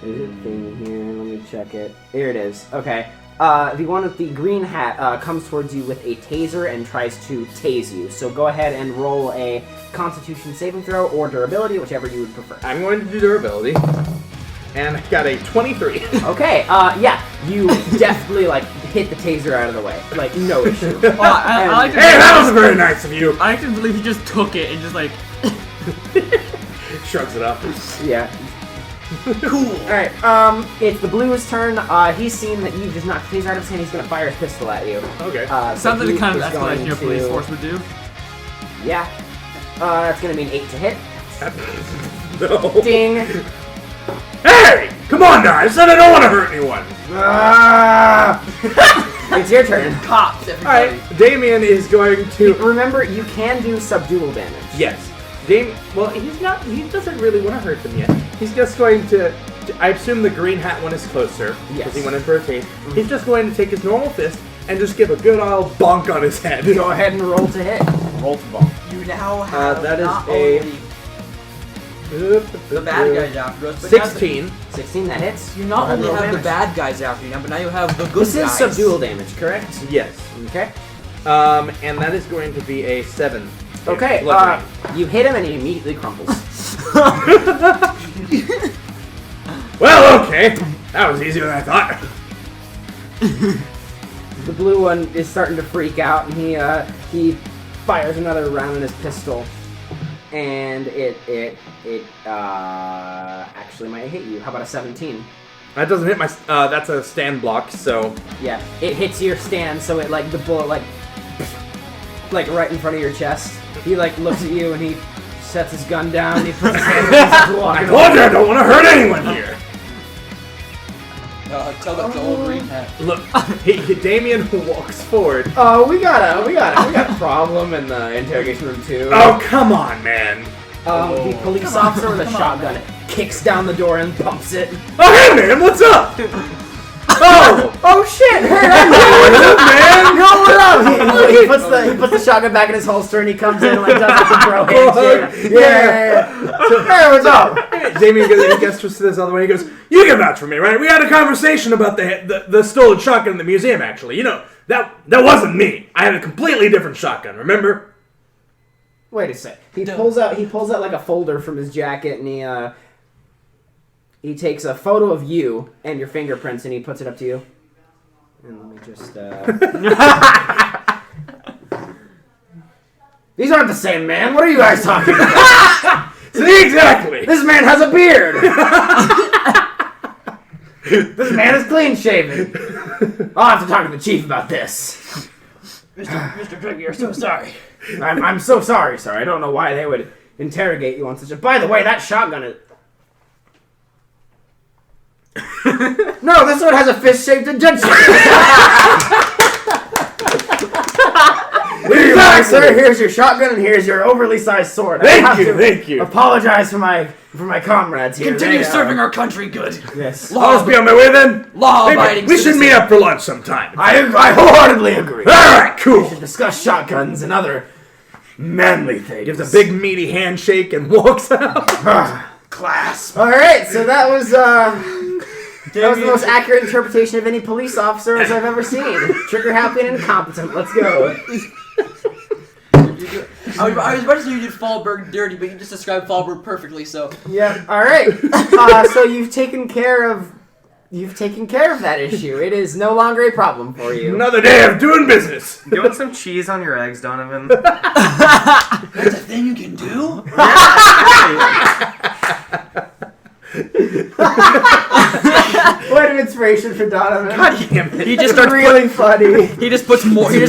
There's a thing here. Let me check it. Here it is. Okay. The one with the green hat comes towards you with a taser and tries to tase you. So go ahead and roll a Constitution saving throw or durability, whichever you would prefer. I'm going to do durability. And I got a 23. Okay. Yeah. You definitely hit the taser out of the way. No issue. Oh, I like to Hey, that was very nice of you. I like to believe he just took it and just Shrugs it off. Yeah. Cool. Alright, it's the blue's turn. He's seen that you just knocked the taser out of his hand. He's gonna fire his pistol at you. Okay. sounds like he the kind of is going escalation your police to- force would do. Yeah. That's gonna be an 8 to hit. No. Ding. Hey! Come on now! I said I don't want to hurt anyone! It's your turn. Cops, everybody. Alright, Damian is going to... Remember, you can do subdual damage. Yes. Well, he doesn't really want to hurt them yet. He's just going to... I assume the green hat one is closer, because he went in for a taste. He's just going to take his normal fist and just give a good old bonk on his head. Go ahead and roll to hit. Roll to bonk. You now have that is not a- only the bad guys after us, but now 16. 16, that hits. you not Go ahead and only roll have the damage. bad guys after you now, but now you have the good This guys. is subdual damage, correct? Yes. Okay. And that is going to be a 7. Okay, Bludgeoning. you hit him and he immediately crumbles. Well, okay. That was easier than I thought. The blue one is starting to freak out, and he fires another round in his pistol, and it actually might hit you. How about a 17? That doesn't hit my... that's a stand block, so... Yeah, it hits your stand, so it the bullet right in front of your chest. He looks at you and he sets his gun down. And he puts his hand and he's I walking told you I don't want to hurt anyone here. Tell that to old green hat. Look, Damian walks forward. Oh, we got a problem in the interrogation room too. Oh, come on, man. The police officer with a shotgun kicks down the door and pumps it. Oh, hey, man, what's up? Oh shit! Hey, man! Yo, what up? He puts the shotgun back in his holster and he comes in and does the bro handshake. Yeah. So, hey, what's up? Damian gets to this other way. He goes, "You can vouch for me, right? We had a conversation about the stolen shotgun in the museum. Actually, that wasn't me. I had a completely different shotgun. Remember?" Wait a sec. He pulls out a folder from his jacket and he takes a photo of you and your fingerprints and he puts it up to you. And let me just These aren't the same man. What are you guys talking about? See, exactly. This man has a beard. This man is clean shaven. I'll have to talk to the chief about this. Mr. Drake, you're so sorry. I'm so sorry, sir. I don't know why they would interrogate you on such a... By the way, that shotgun is... No, this one has a fist-shaped injection. Here you are, sir. Here's your shotgun and here's your overly sized sword. Thank you. Apologize for my For my comrades here. Continue they, serving our country good. Yes. I'll just be on my way then. Law-abiding Maybe we should meet up for lunch sometime. I wholeheartedly agree. Alright, cool. We should discuss shotguns and other manly things. Gives a big meaty handshake and walks out. Class. Alright, so that was the most accurate interpretation of any police officer as I've ever seen. Trigger happy and incompetent. Let's go. I was about to say you did Fallberg dirty, but you just described Fallberg perfectly, so... Yeah, alright. So you've taken care of that issue. It is no longer a problem for you. Another day of doing business. You want some cheese on your eggs, Donovan? That's a thing you can do? What an inspiration for Donovan. God damn it. He just starts really funny. He just puts more. He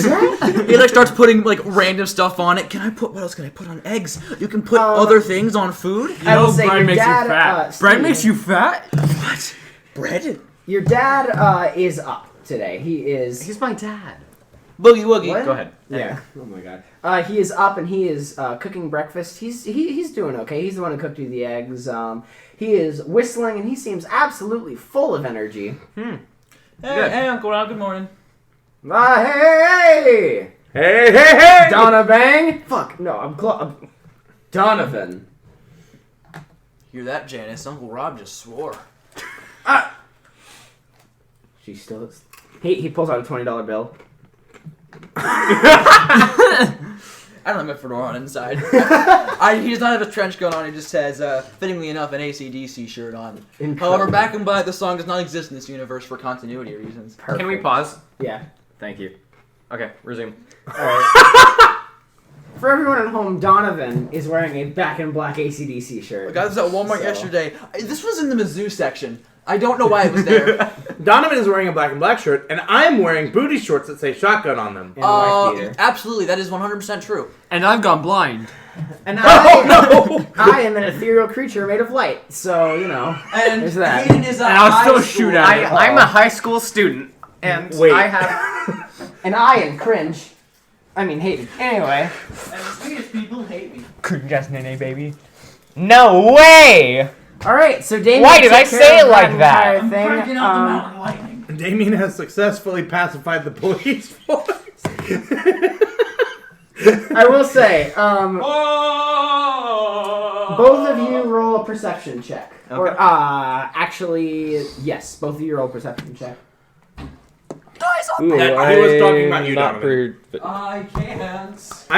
like starts putting like random stuff on it. Can I put what else can I put on eggs? You can put other things on food. I will say bread your makes dad, you fat. Steve, Bread makes you fat? What? Bread? Your dad is up today. He is. He's my dad. Boogie woogie. What? Go ahead. Yeah. Oh my god. He is up and he is cooking breakfast. He's doing okay. He's the one who cooked you the eggs. He is whistling and he seems absolutely full of energy. Hey, Uncle Rob. Good morning. Hey! Hey! Donovan! Fuck, no, I'm Donovan. Hear that, Janice? Uncle Rob just swore. She still is. He pulls out a $20 bill. I don't have my fedora on inside. He does not have a trench coat on. He just has, fittingly enough, an AC/DC shirt on. However, back and by, the song does not exist in this universe for continuity reasons. Can we pause? Yeah. Thank you. Okay, resume. Alright. For everyone at home, Donovan is wearing a Back in Black AC/DC shirt. I got this at Walmart yesterday. This was in the Mizzou section. I don't know why it was there. Donovan is wearing a black and black shirt, and I'm wearing booty shorts that say shotgun on them. And a wife beater. Absolutely, that is 100% true. And I've gone blind. And No! I am an ethereal creature made of light, so, you know, And there's that. Hayden is a And I'll high still school- shoot at it. I'm a high school student, and Wait. I have... And I am cringe. I mean, Hayden. Anyway. And the Swedish people hate me. Couldn't nene, baby. No way! Alright, so Damian Why did took I care say of it like entire that? I'm thing. cranking out the mountain lightning. Damian has successfully pacified the police force. I will say, both of you roll a perception check. Or, actually, yes, both of you roll a perception check. He was talking about you, Donovan. I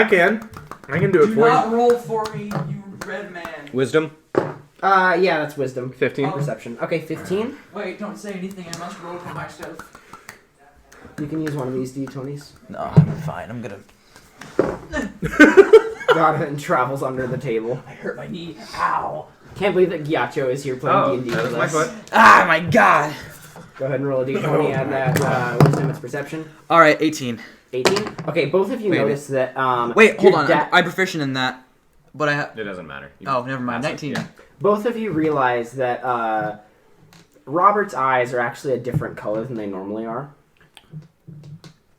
can't. I can do it Do for not you. roll for me, you red man. Wisdom? Yeah, that's wisdom. 15. Perception. Okay, 15. Wait, don't say anything. I must roll for myself. You can use one of these d20s. No, I'm fine. I'm gonna. Donovan travels under the table. I hurt my knee. Ow. Can't believe that Ghiaccio is here playing D&D that with was my us. foot. Ah, my God. Go ahead and roll a d20 and that wisdom. It's perception. All right, 18. 18. Okay, both of you Wait a notice that. Wait, hold your on. I'm proficient in that, but I have. It doesn't matter. You Oh, never mind. pass it, 19. yeah. Both of you realize that Robert's eyes are actually a different color than they normally are.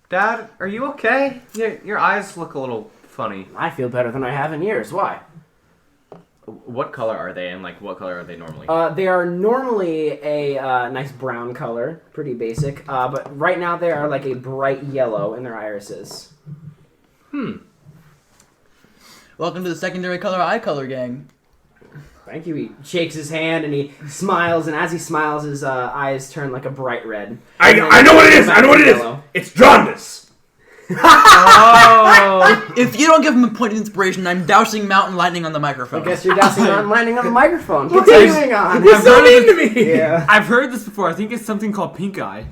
Dad, are you okay? Your eyes look a little funny. I feel better than I have in years. Why? What color are they, and what color are they normally? They are normally a nice brown color, pretty basic. But right now they are like a bright yellow in their irises. Welcome to the secondary color eye color gang. Thank you. He shakes his hand and he smiles, and as he smiles, his eyes turn like a bright red. I know what it is. I know what it is. Yellow. It's jaundice. Oh! If you don't give him a point of inspiration, I'm dousing mountain lightning on the microphone. I guess you're dousing on landing on the microphone. Continuing on. He's so mean to me. Yeah. I've heard this before. I think it's something called pink eye.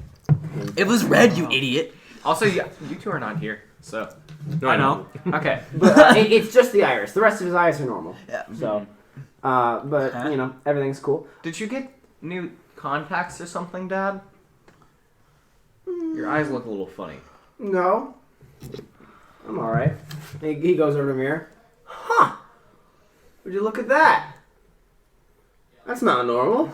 It was red, you idiot. Also, you two are not here, so... I know. Okay. But it's just the iris. The rest of his eyes are normal. Yeah. So, but you know, everything's cool. Did you get new contacts or something, Dad? Your eyes look a little funny. No, I'm all right. He goes over to the mirror. Huh? Would you look at that? That's not normal.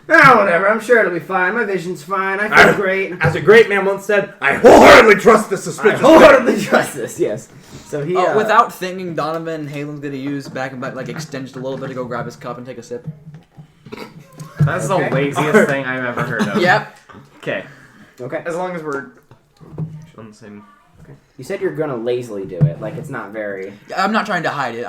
Whatever. I'm sure it'll be fine. My vision's fine. I feel great. As a great man once said, I wholeheartedly trust this suspicious. I wholeheartedly trust this. Yes. So he. Without thinking, Donovan Halen's gonna use back and back, like extend just a little bit to go grab his cup and take a sip. That's the laziest thing I've ever heard of. Yep. Okay. Okay. As long as we're on the same. You said you're gonna lazily do it. Like it's not very. I'm not trying to hide it.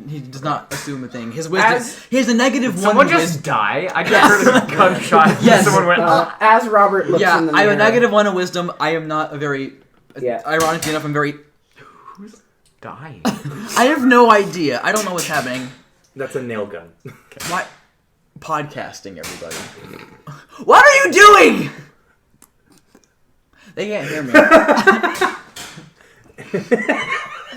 He does not assume a thing. His wisdom. He has a negative one. Someone just die? I just heard a gunshot. Yes. Someone went. As Robert looks in the mirror. I have a negative one of wisdom. I am not a very. Yeah. Ironically enough, I'm very. Who's dying? I have no idea. I don't know what's happening. That's a nail gun. What? Podcasting, everybody. What are you doing? They can't hear me.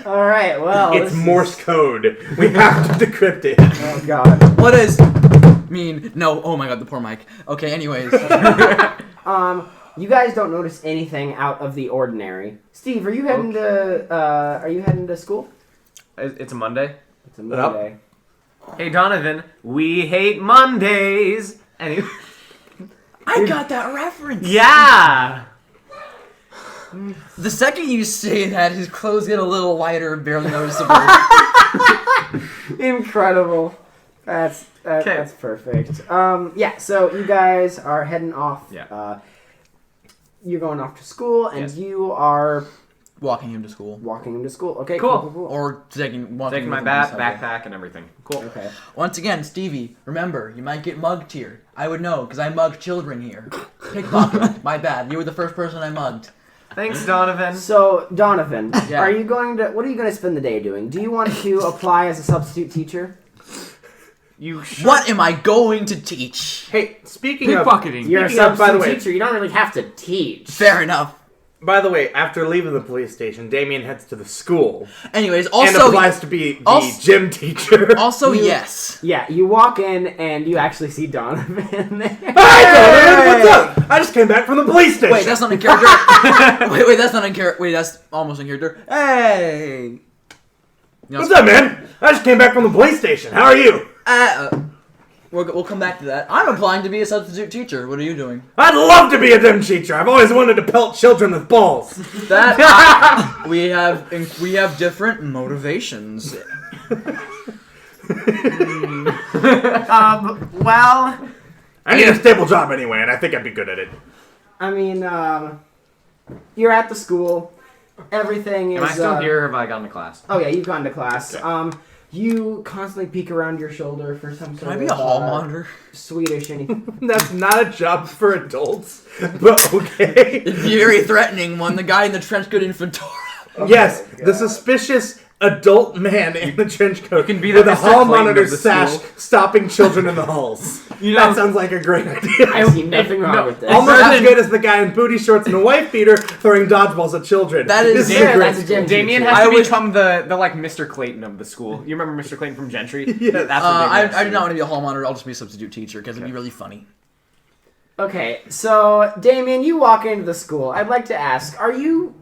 All right. Well. It's Morse code. We have to decrypt it. Oh God. What does mean? No. Oh my God, the poor mic. Okay. Anyways. You guys don't notice anything out of the ordinary. Steve, are you heading to school? It's a Monday. It's a Monday. Hey Donovan, we hate Mondays. Anyway. I got that reference. Yeah. The second you say that, his clothes get a little lighter, barely noticeable. Incredible. That's perfect. Yeah. So you guys are heading off. Yeah. You're going off to school, and you are Walking him to school. walking him to school. Okay. Cool. Or taking My backpack and everything. Cool. Okay. Once again, Stevie, remember, you might get mugged here. I would know, because I mug children here. Pickpocket. My bad. You were the first person I mugged. Thanks, Donovan. So Donovan, Yeah. what are you going to spend the day doing? Do you want to apply as a substitute teacher? You What am I going to teach? Hey, speaking of... Pickpocketing. You're a Speaking of, by the substitute way- teacher. You don't really have to teach. Fair enough. By the way, after leaving the police station, Damian heads to the school Anyways, and also... applies to be the also- gym teacher. Also, yes. Yeah, you walk in and you actually see Donovan there. Hi, Donovan! What's up? I just came back from the police station. Wait, that's not in character. wait, that's not in character. Wait, that's almost in character. Hey! You know, What's up, man? I just came back from the police station. How are you? We'll come back to that. I'm applying to be a substitute teacher. What are you doing? I'd love to be a gym teacher. I've always wanted to pelt children with balls. That we have different motivations. Well, I need a stable job anyway, and I think I'd be good at it. I mean, you're at the school. Everything is... Am I still here or have I gone to class? Oh, yeah, you've gone to class. Okay. You constantly peek around your shoulder for some Can sort I of... be a hall monitor? Swedish anything. That's not a job for adults, but okay. Very threatening one. The guy in the trench coat in fedora. Yes, Okay, the God. suspicious adult man in the trench coat can be the with a Mr. hall Clayton monitor of the sash school. stopping children in the halls. You know- That sounds like a great idea. I see nothing wrong No, with this. Almost better as than- good as the guy in booty shorts and a wife beater throwing dodgeballs at children. That is- This Yeah, a great that's a gym Damian teacher. has to I wish- become the like Mr. Clayton of the school. You remember Mr. Clayton from Gentry? Yes. That's what Damian has I to do be. not want to be a hall monitor. I'll just be a substitute teacher because it'd be really funny. Okay, so, Damian, you walk into the school. I'd like to ask, are you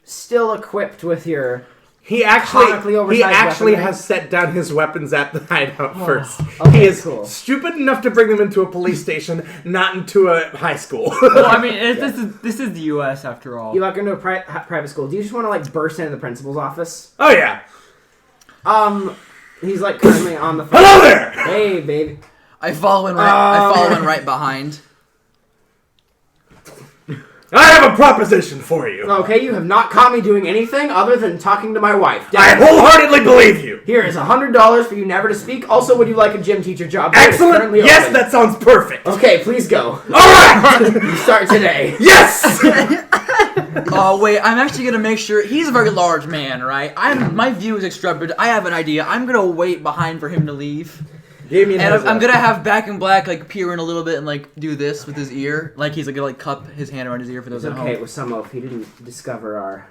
still equipped with your... He Comically oversized actually weaponry. has set down his weapons at the hideout first. okay, He is cool. stupid enough to bring them into a police station, not into a high school. Well, I mean, this is the U.S. after all. You walk into a private school. Do you just want to, like, burst into the principal's office? Oh yeah. He's, like, currently on the phone. Hello there. Hey, baby. I follow in right behind. I have a proposition for you. Okay, you have not caught me doing anything other than talking to my wife. I wholeheartedly believe you. Here is $100 for you never to speak. Also, would you like a gym teacher job? It is Excellent. currently Yes, open. that sounds perfect. Okay, please go. All right. You start today. Yes. Oh wait, I'm actually gonna make sure he's a very large man, right? My view is extravagant. I have an idea. I'm gonna wait behind for him to leave, Damian and has I'm a- gonna have Back in Black like peer in a little bit and like do this with his ear, like he's like gonna like cup his hand around his ear for those It's at okay, home. it was some oaf. He didn't discover our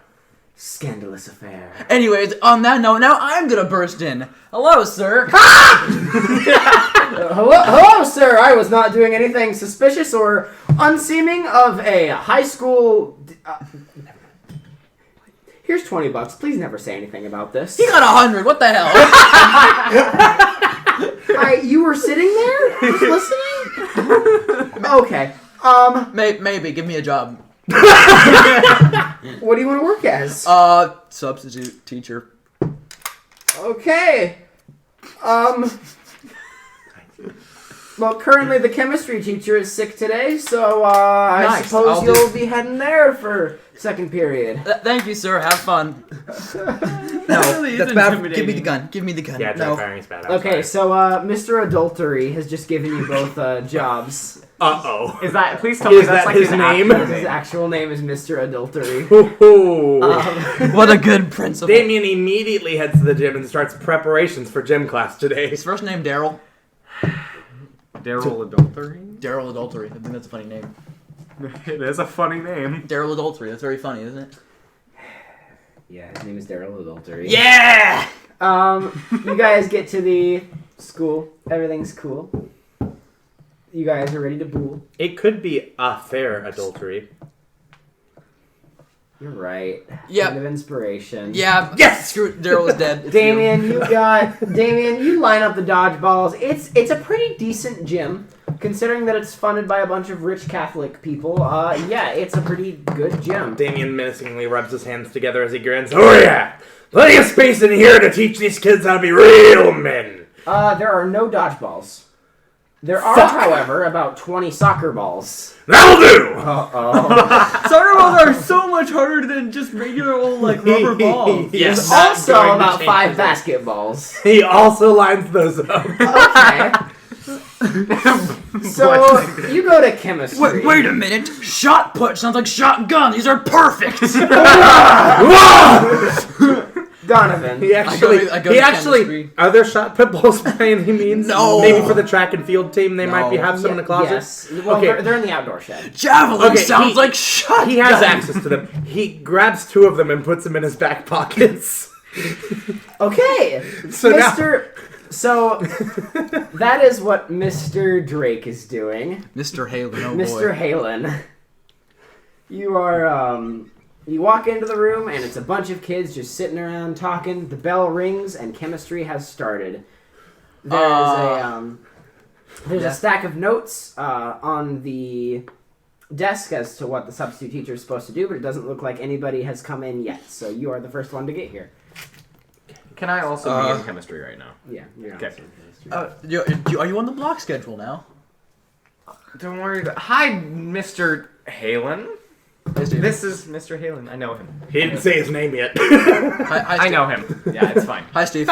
scandalous affair. Anyways, on that note, now I'm gonna burst in. Hello, sir. Hello, sir. I was not doing anything suspicious or unseeming of a high school... Here's $20. Please never say anything about this. He got 100. What the hell? You were sitting there? Just listening? Okay. Maybe give me a job. What do you want to work as? Substitute teacher. Okay. Well, currently the chemistry teacher is sick today, so I Nice, suppose I'll you'll be heading there for second period. Thank you, sir. Have fun. No, really That's bad. Give me the gun. Give me the gun. Yeah, no. dry firing is bad. I'm Okay, sorry. so Mr. Adultery has just given you both jobs. Uh-oh. Is that? Please tell me Is that's that like his his name? actual His actual name is Mr. Adultery. Hoo-hoo. What a good principal. Damien immediately heads to the gym and starts preparations for gym class today. His first name Daryl. Daryl Adultery? Daryl Adultery. I think that's a funny name. It is a funny name. Daryl Adultery. That's very funny, isn't it? Yeah, his name is Daryl Adultery. Yeah. You guys get to the school. Everything's cool. You guys are ready to bool. It could be a fair adultery. You're right. Yeah. Kind of inspiration. Yeah. Yes! Screw it. Daryl is dead. It's Damian, you line up the dodgeballs. It's a pretty decent gym, considering that it's funded by a bunch of rich Catholic people. Yeah, it's a pretty good gym. Damien menacingly rubs his hands together as he grins. Oh yeah! Plenty of space in here to teach these kids how to be real men! There are no dodgeballs. There are, Fuck. however, about 20 soccer balls. That'll do! Uh-oh. Soccer balls are so much harder than just regular old like rubber balls. Yes. There's Not also going to about change 5 that. basketballs. He also lines those up. Okay. So, you go to chemistry. Wait a minute. Shot put sounds like shotgun. These are perfect. Donovan. He actually, I go to chemistry. are there shot put balls by any means? No. Maybe for the track and field team, they might be No. have some in the closet. Yes. Well, Okay. they're in the outdoor shed. Javelin Okay, sounds he- like shotgun. He has access to them. He grabs 2 of them and puts them in his back pockets. Okay. So now- So, that is what Mr. Drake is doing. Mr. Halen. Oh Mr. boy. Halen. You are, you walk into the room and it's a bunch of kids just sitting around talking. The bell rings and chemistry has started. There's a stack of notes on the desk as to what the substitute teacher is supposed to do, but it doesn't look like anybody has come in yet. So you are the first one to get here. Can I also be in chemistry right now? Yeah, you're Okay. Are you on the block schedule now? Don't worry about. Hi, Mr. Halen. This is Mr. Halen. I know him. He didn't say his name yet. Hi, I know him. Yeah, it's fine. Hi, Steve.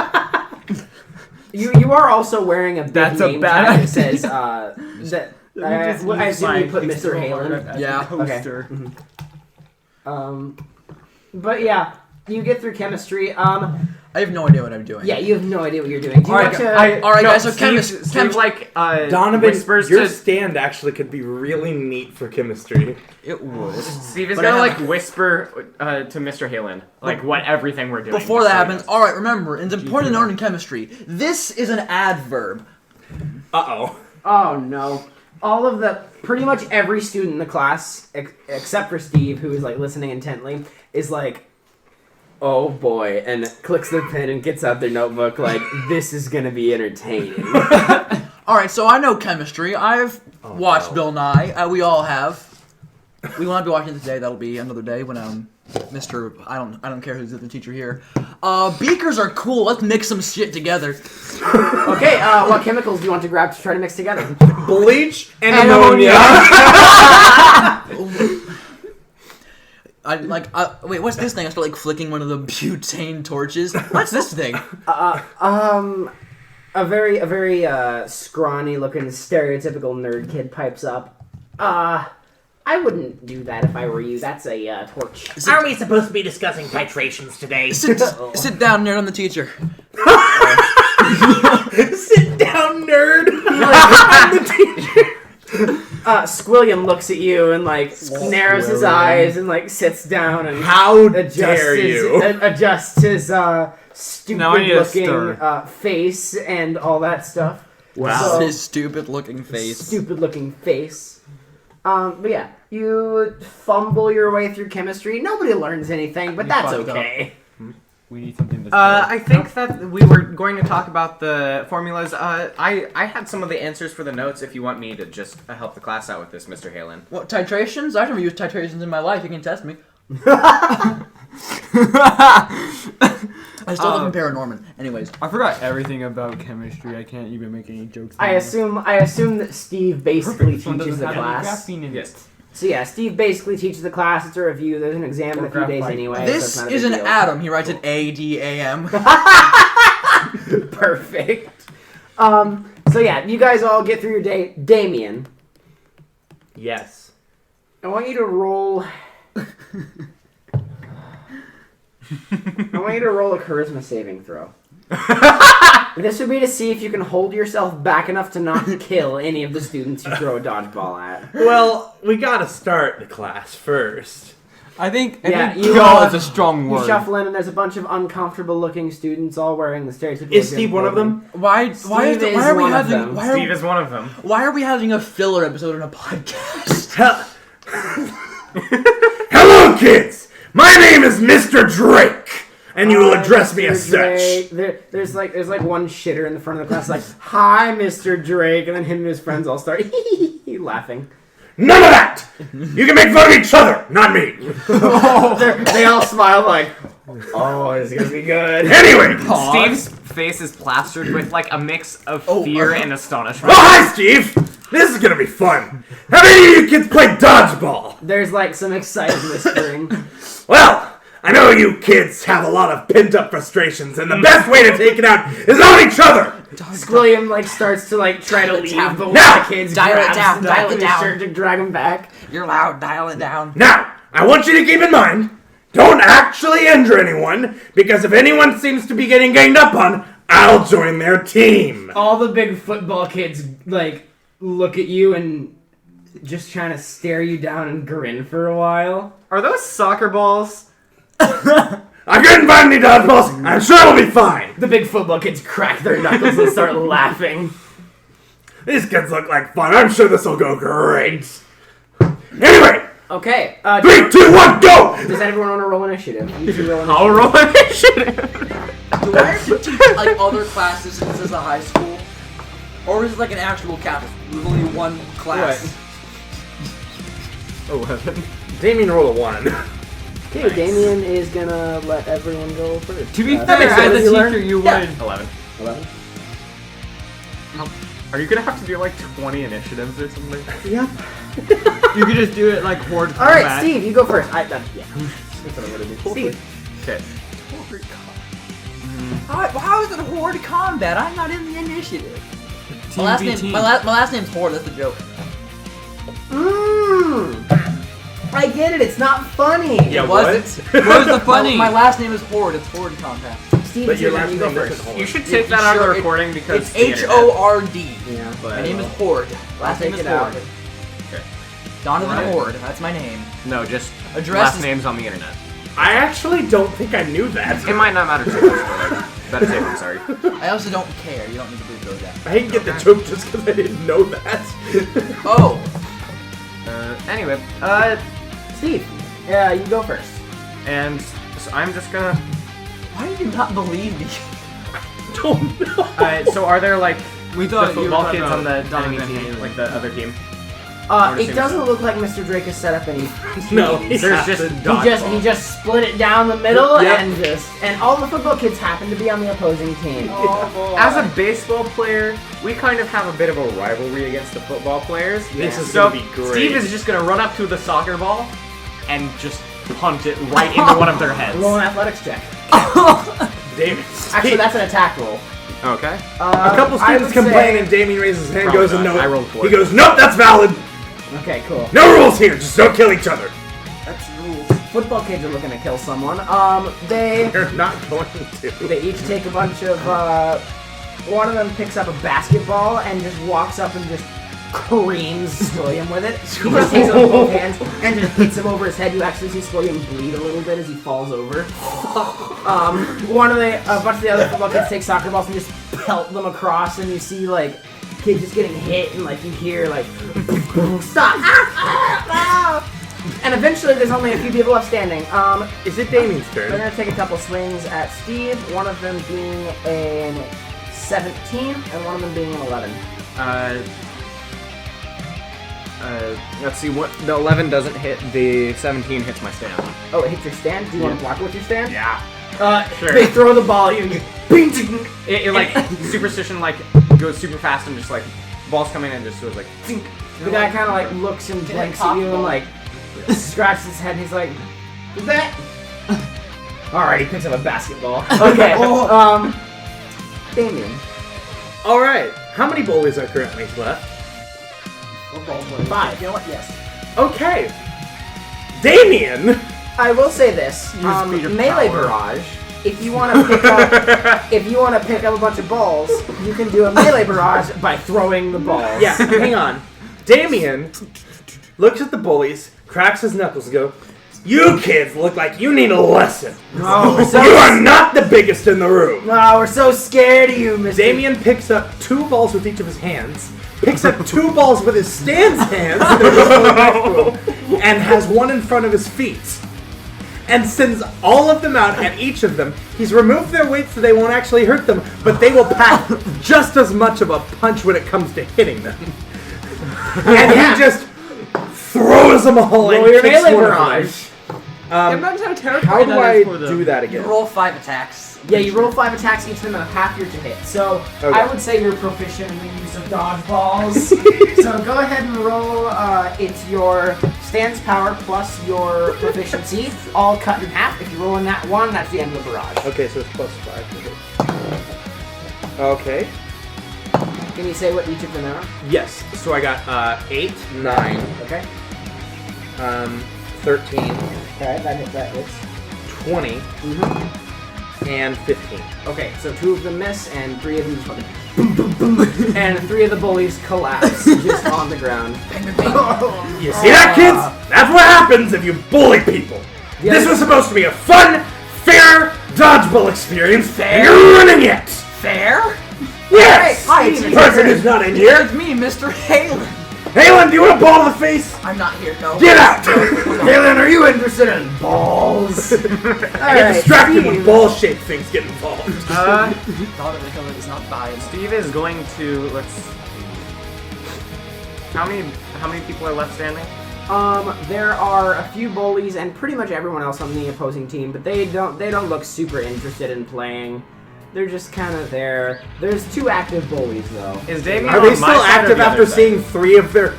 You are also wearing a big That's a name bad tag idea. that says that. I assume you put Mr. Halen. Yeah. Poster. But yeah, you get through chemistry. I have no idea what I'm doing. Yeah, you have no idea what you're doing. Do you want to? All right, guys, so Steve like Donovan, whispers your to stand actually could be really neat for chemistry. It would. Steve is But gonna I like haven't- whisper to Mr. Halen like what everything we're doing. Before just that so he happens, knows. all right. Remember, it's important to note in chemistry. This is an adverb. Uh-oh. Oh no! Pretty much every student in the class, except for Steve, who is like listening intently, is like, "Oh boy," and clicks their pen and gets out their notebook like, "This is gonna be entertaining." All right, so I know chemistry. I've watched no. Bill Nye. We all have. We will not be watching it today. That'll be another day when Mr. I don't care who's the teacher here. Beakers are cool. Let's mix some shit together. Okay, what chemicals do you want to grab to try to mix together? Bleach and Ammonia. ammonia. Wait, what's this thing? I start like flicking one of the butane torches. What's this thing? A very scrawny looking stereotypical nerd kid pipes up. I wouldn't do that if I were you. That's a torch. Are we supposed to be discussing titrations today? Sit down, nerd. I'm the teacher. Sit down, nerd. I'm the teacher. Squilliam looks at you and like narrows his eyes and like sits down and How dare you? adjusts his Now I stupid need a looking stir. face and all that stuff. Wow. So- His stupid looking face. Stupid looking face. But yeah, you fumble your way through chemistry. Nobody learns anything, but that's fucked up. okay. We need something to say. I think that we were going to talk about the formulas. I had some of the answers for the notes if you want me to just help the class out with this, Mr. Halen. What, titrations? I've never used titrations in my life. You can test me. I still live in Paranorman. Anyways. I forgot everything about chemistry. I can't even make any jokes. I assume that Steve basically This one teaches doesn't the have any class. graphene in it. Yes. So yeah, Steve basically teaches the class. It's a review. There's an exam in a few days anyway. so it's This not a is big an deal. atom. He writes it A-D-A-M. Perfect. So yeah, you guys all get through your day. Damian, Yes. I want you to roll. I want you to roll a charisma saving throw. This would be to see if you can hold yourself back enough to not kill any of the students you throw a dodgeball at. Well, we gotta start the class first. I think Yeah, you you, kill is a strong You word. shuffle in, and there's a bunch of uncomfortable-looking students all wearing the stereotypical. Is Steve one of them? Why are we one of having them. Steve is one of them. why are we having a filler episode in a podcast? Hello, kids! My name is Mr. Drake, and you will address me as Drake. such. There's like one shitter in the front of the class, like, "Hi, Mr. Drake," and then him and his friends all start laughing. None of that! You can make fun of each other, not me. They all smile like, "Oh, it's gonna be good." Anyway, Steve's face is plastered with like a mix of fear and astonishment. oh hi, Steve. This is gonna be fun. How many of you kids play dodgeball? There's like some excited whispering. Well, I know you kids have a lot of pent-up frustrations, and the best way to take it out is on each other. Squilliam like starts to like try to leave, but one Now! of the kids Dial it grabs down, the dial it down. shirt to drag him back. You're loud. Dial it down. Now, I want you to keep in mind, don't actually injure anyone, because if anyone seems to be getting ganged up on, I'll join their team. All the big football kids like look at you and just trying to stare you down and grin for a while. Are those soccer balls? I couldn't find any dodgeballs. I'm sure it'll be fine. The big football kids crack their knuckles and start laughing. These kids look like fun. I'm sure this will go great. Anyway, Okay, 3, 2, 1, go! does everyone want to roll initiative? You two roll initiative. I'll roll initiative. Do I have to teach like other classes since this is a high school? Or is it like an actual campus with only one class? 11. Damien rolled a 1. Okay, Damian is gonna let everyone go first. To be Uh, fair, so as a you learn- teacher, you Yeah. would. 11. 11. Are you gonna have to do like 20 initiatives or something? Yep. You could just do it like horde All combat. right, Steve, you go first. Yeah. That's what I'm gonna do. Steve. Okay. How is it horde combat? I'm not in the initiative. Team My last v name, team. my last name's Horde. That's the joke. I get it. It's not funny. Yeah, It wasn't. Where's the funny? My last name is Horde. It's Horde combat. Steve, But your last you go name first. isn't Horde. You should take that out of the recording because It's the internet. H-O-R-D. Yeah. My name is Horde. Last take name is it out. Horde. Okay. Donovan Right. Horde. That's my name. No, just Address last is- names on the internet. I actually don't think I knew that. It might not matter too much. Better safe than sorry. I also don't care. You don't need to believe those guys. I didn't get the joke just because I didn't know that. Oh. Anyway, Steve, yeah, you go first. and so I'm just gonna. Why do you not believe me? Don't know. So are there like We the thought you were football talking kids on the about enemy Donovan team, Haley. like the other team? It assume doesn't so. look like Mr. Drake has set up any. No, teams. There's just He just split it down the middle Yep. and all the football kids happen to be on the opposing team. As a baseball player, we kind of have a bit of a rivalry against the football players. This is So gonna be great. Steve is just gonna run up to the soccer ball and just punt it right into one of their heads. Roll an athletics check. Damien. Actually, that's an attack roll. Okay. A couple students complain and Damien raises his hand, Probably goes and not. no. I rolled 4. He goes, nope, that's valid. Okay, cool. No rules here. Just don't kill each other. That's rules. Football kids are looking to kill someone. They They're not going to. they each take a bunch of. One of them picks up a basketball and just walks up and just creams Squilliam with it. He just takes it with both hands and just hits him over his head. You actually see Squilliam bleed a little bit as he falls over. A bunch of the other football kids take soccer balls and just pelt them across, and you see like kids just getting hit, and like you hear like stop. And eventually, there's only a few people left standing. Is it Damian's They're turn? gonna take a couple swings at Steve. One of them being an 17, and one of them being an 11. Let's see, what the 11 doesn't hit, the 17 hits my stand. Oh, it hits your stand. Do you want to block it with your stand? Yeah. Sure. They throw the ball. You It like, superstition, like, goes super fast and just, like, balls come in and just goes, like, zink. The guy kind of like looks and blinks at you and like scratches his head. He's like, "Is that?" All right, he picks up a basketball. Okay. Damian. All right. How many bullies are currently left? 5. You know what? Yes. Okay. Damian. I will say this: speed of melee power. barrage. If you want to pick up, a bunch of balls, you can do a melee barrage by throwing the balls. Yeah. Hang on. Damian looks at the bullies, cracks his knuckles, and goes, "You kids look like you need a lesson. Oh, You are not the biggest in the room." we're so scared of you, Mr. Damian picks up 2 balls with each of his hands, picks up 2 balls with his stance hands, and has one in front of his feet. And sends all of them out at each of them. He's removed their weight so they won't actually hurt them, but they will pack just as much of a punch when it comes to hitting them. And he just throws them all in. Roll your kicks melee one of them. barrage. Imagine how terrifying How do that I is for them. do that You again? roll 5 attacks. Yeah, you roll 5 attacks, each of them have half your to hit. So Okay. I would say you're proficient in the use of dodgeballs. So go ahead and roll. It's your stance power plus your proficiency, all cut in half. If you roll in that one, that's the end of the barrage. Okay, so it's +5. Okay. Can you say what each of them are? Yes. So I got 8, 9, Okay. 13, Okay, that hits. 20, and 15. Okay, so 2 of them miss, and 3 of them just fucking boom, boom, boom, and 3 of the bullies collapse just on the ground. You see that, kids? That's what happens if you bully people. Yeah. This was supposed to be a fun, fair dodgeball experience, and you're ruining it. Fair? Yes. Hi, it's The you. person who's not in here. It's me, Mr. Halen. Halen, do you want a ball to the face? I'm not here, no. Get out! Halen, are you interested in balls? I get distracted when ball-shaped things get involved. Donovan is not dying. Steve is going to, let's see. How many people are left standing? There are a few bullies and pretty much everyone else on the opposing team, but they don't look super interested in playing. They're just kind of there. There's 2 active bullies though. Is Damian Are they on my still side or active the after other side? seeing 3 of their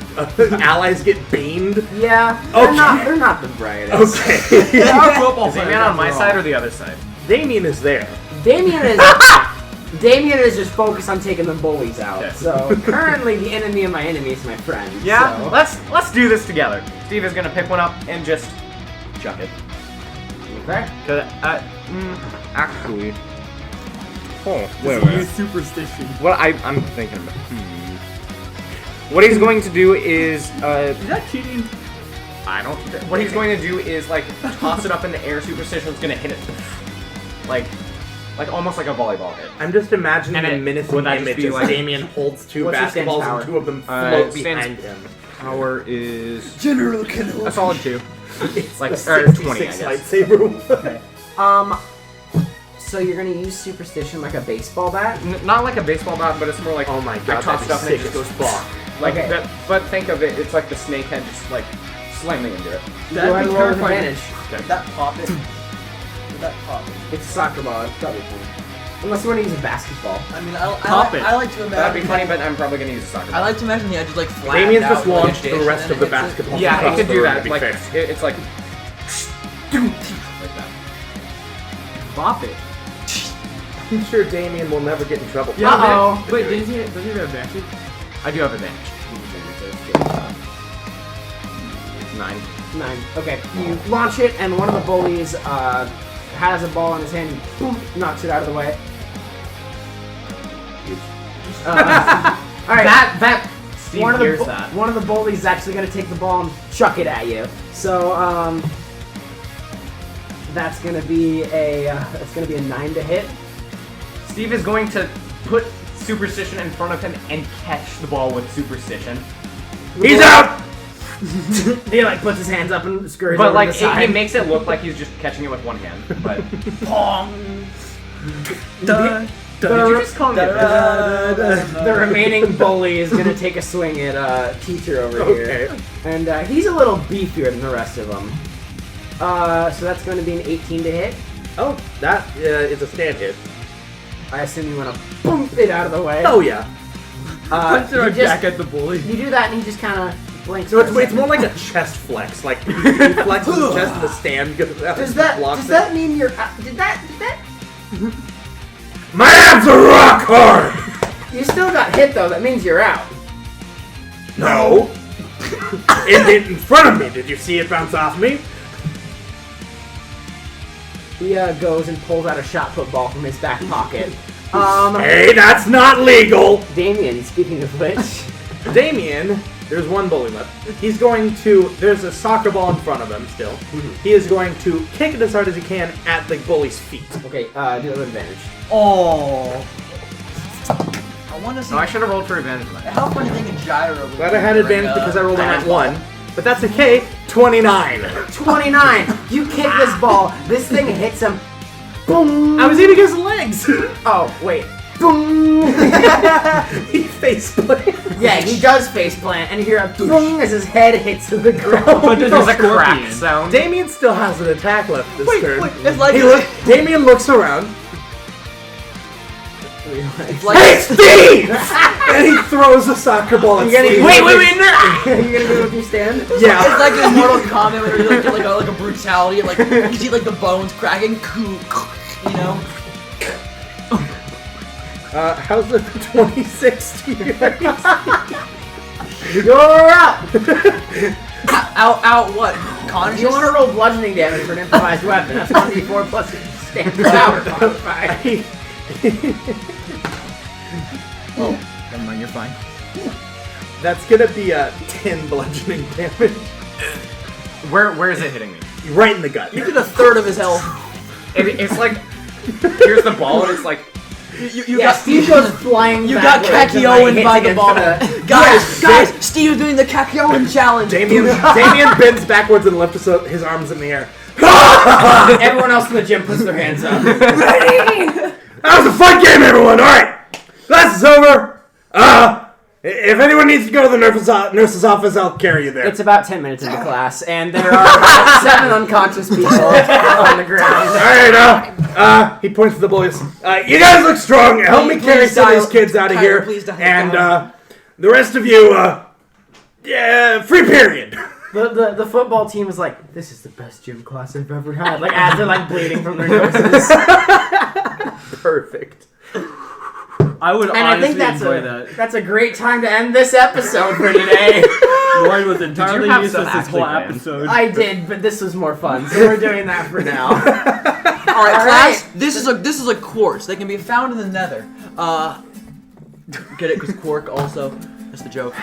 allies get beamed? Yeah, Okay. they're not the brightest. Okay. They are football Is players Damian on my after side all. or the other side? Damien is there. Damian is just focused on taking the bullies out. Okay. So currently, the enemy of my enemy is my friend. Yeah, So. let's do this together. Steve is gonna pick one up and just chuck it. Okay. Actually. Oh, Just use superstition. What I'm thinking about. What he's going to do is Is that cheating? I don't. What he's going to do is like toss it up in the air. Superstition's gonna hit it, like almost like a volleyball hit. I'm just imagining And a it- menacing would that just image be as like- Damien holds 2 What's your stance basketballs power? and 2 of them float Stance- behind him. Power is General Kenobi. a solid 2. It's Like, a or 20, I 66 guess. lightsaber. So you're gonna use superstition like a baseball bat? Not like a baseball bat, but it's more like Oh my I god, toss that'd it up be and it sick. just goes block. Like Okay. that. But think of it, it's like the snake head just like slamming into it. Go ahead and roll with terrifying. advantage. Did that pop it? Did that pop it? It's a soccer ball. It's probably fine. Unless you want to use a basketball. I mean, Pop it. I like to imagine. That'd be funny, but I'm probably gonna use a soccer I ball. like to imagine the edge is like flat. Damien's out just like a launched dish, the rest and of the then it hits it. basketball. Yeah, across it could the do room, that. to be Like fair. it's like like that. Bop it. I'm sure Damien will never get in trouble. Yeah, Uh-oh. Wait, does he have advantage? I do have advantage. 9. 9. Okay. You launch it, and one of the bullies has a ball in his hand. And boom, knocks it out of the way. All right. That Steve one of hears the that. one of the bullies is actually gonna take the ball and chuck it at you. So that's gonna be a 9 to hit. Steve is going to put superstition in front of him and catch the ball with superstition. He's out! He like puts his hands up and scurries But over like to the side. he makes it look like he's just catching it with one hand. But did you just call me? The remaining bully is gonna take a swing at teacher over here, and he's a little beefier than the rest of them. So that's going to be an 18 to hit. Oh, that is a stand hit. I assume you want to boom it out of the way. Oh yeah. Punch you our just- jack at the bully. You do that, and he just kind of blinks. So for a it's more second. like a chest flex. Like he flexes his chest and the stand goes out. Does and that blocks does it. that mean you're? Did that? My abs are rock hard. You still got hit though. That means you're out. No. It hit in front of me. Did you see it bounce off me? He goes and pulls out a shot put ball from his back pocket. Hey, that's not legal. Damien, speaking of which, Damian, there's one bully left. He's going to. There's a soccer ball in front of him still. He is going to kick it as hard as he can at the bully's feet. okay, do it with advantage. Oh. I want to see No, I should have rolled for advantage on that. how funny they can gyro. Glad I had advantage because I rolled a nat 1. But that's okay. 29. 29. You kick this ball. This thing hits him. Boom. I was eating his legs. Oh wait. Boom. He face planted. Yeah, he does face plant, and you hear a boom as his head hits the ground. But there's There's a a crack scorpion. sound. Damien still has an attack left this turn. It's like Damien looks around. it's like Hey, Steve! And he throws a soccer ball at Steve. Wait, no! You gonna go with your stand? Yeah. it's like in Mortal Kombat where you like get like a brutality, like you see like the bones cracking, you know. How's the 26 to you? You're up! Out what? Conscious? You want to roll bludgeoning damage for an improvised weapon. That's 1d4 plus your stand power modifier. Oh, never mind, you're fine. That's gonna be a 10 bludgeoning damage. Where is it hitting me? Right in the gut. You did a third of his health. It's like here's the ball and it's like You Yeah, got Steve goes flying You got backwards and, Kakyoin hits by the against ball. Guys, Yes, Steve's doing the Kakyoin challenge. Damien bends backwards and lifts his arms in the air. Everyone else in the gym puts their hands up. That was a fun game, everyone. All right, class is over. If anyone needs to go to the nurse's office, I'll carry you there. It's about 10 minutes into class, and there are about 7 unconscious people on the ground. All right, he points to the boys. You guys look strong. Help me carry Please some of dial- these kids out of Tyler, here. please dial And down. the rest of you, free period. The football team is like, this is the best gym class I've ever had. Like, as they're like bleeding from their noses. Perfect. I would And I honestly think enjoy that. that's a great time to end this episode for today. Lloyd was entirely have useless some this whole actually episode. I did, but this was more fun, so we're doing that for now. All right, class. This is a quartz. They can be found in the Nether. Get it? Because quark also. That's the joke.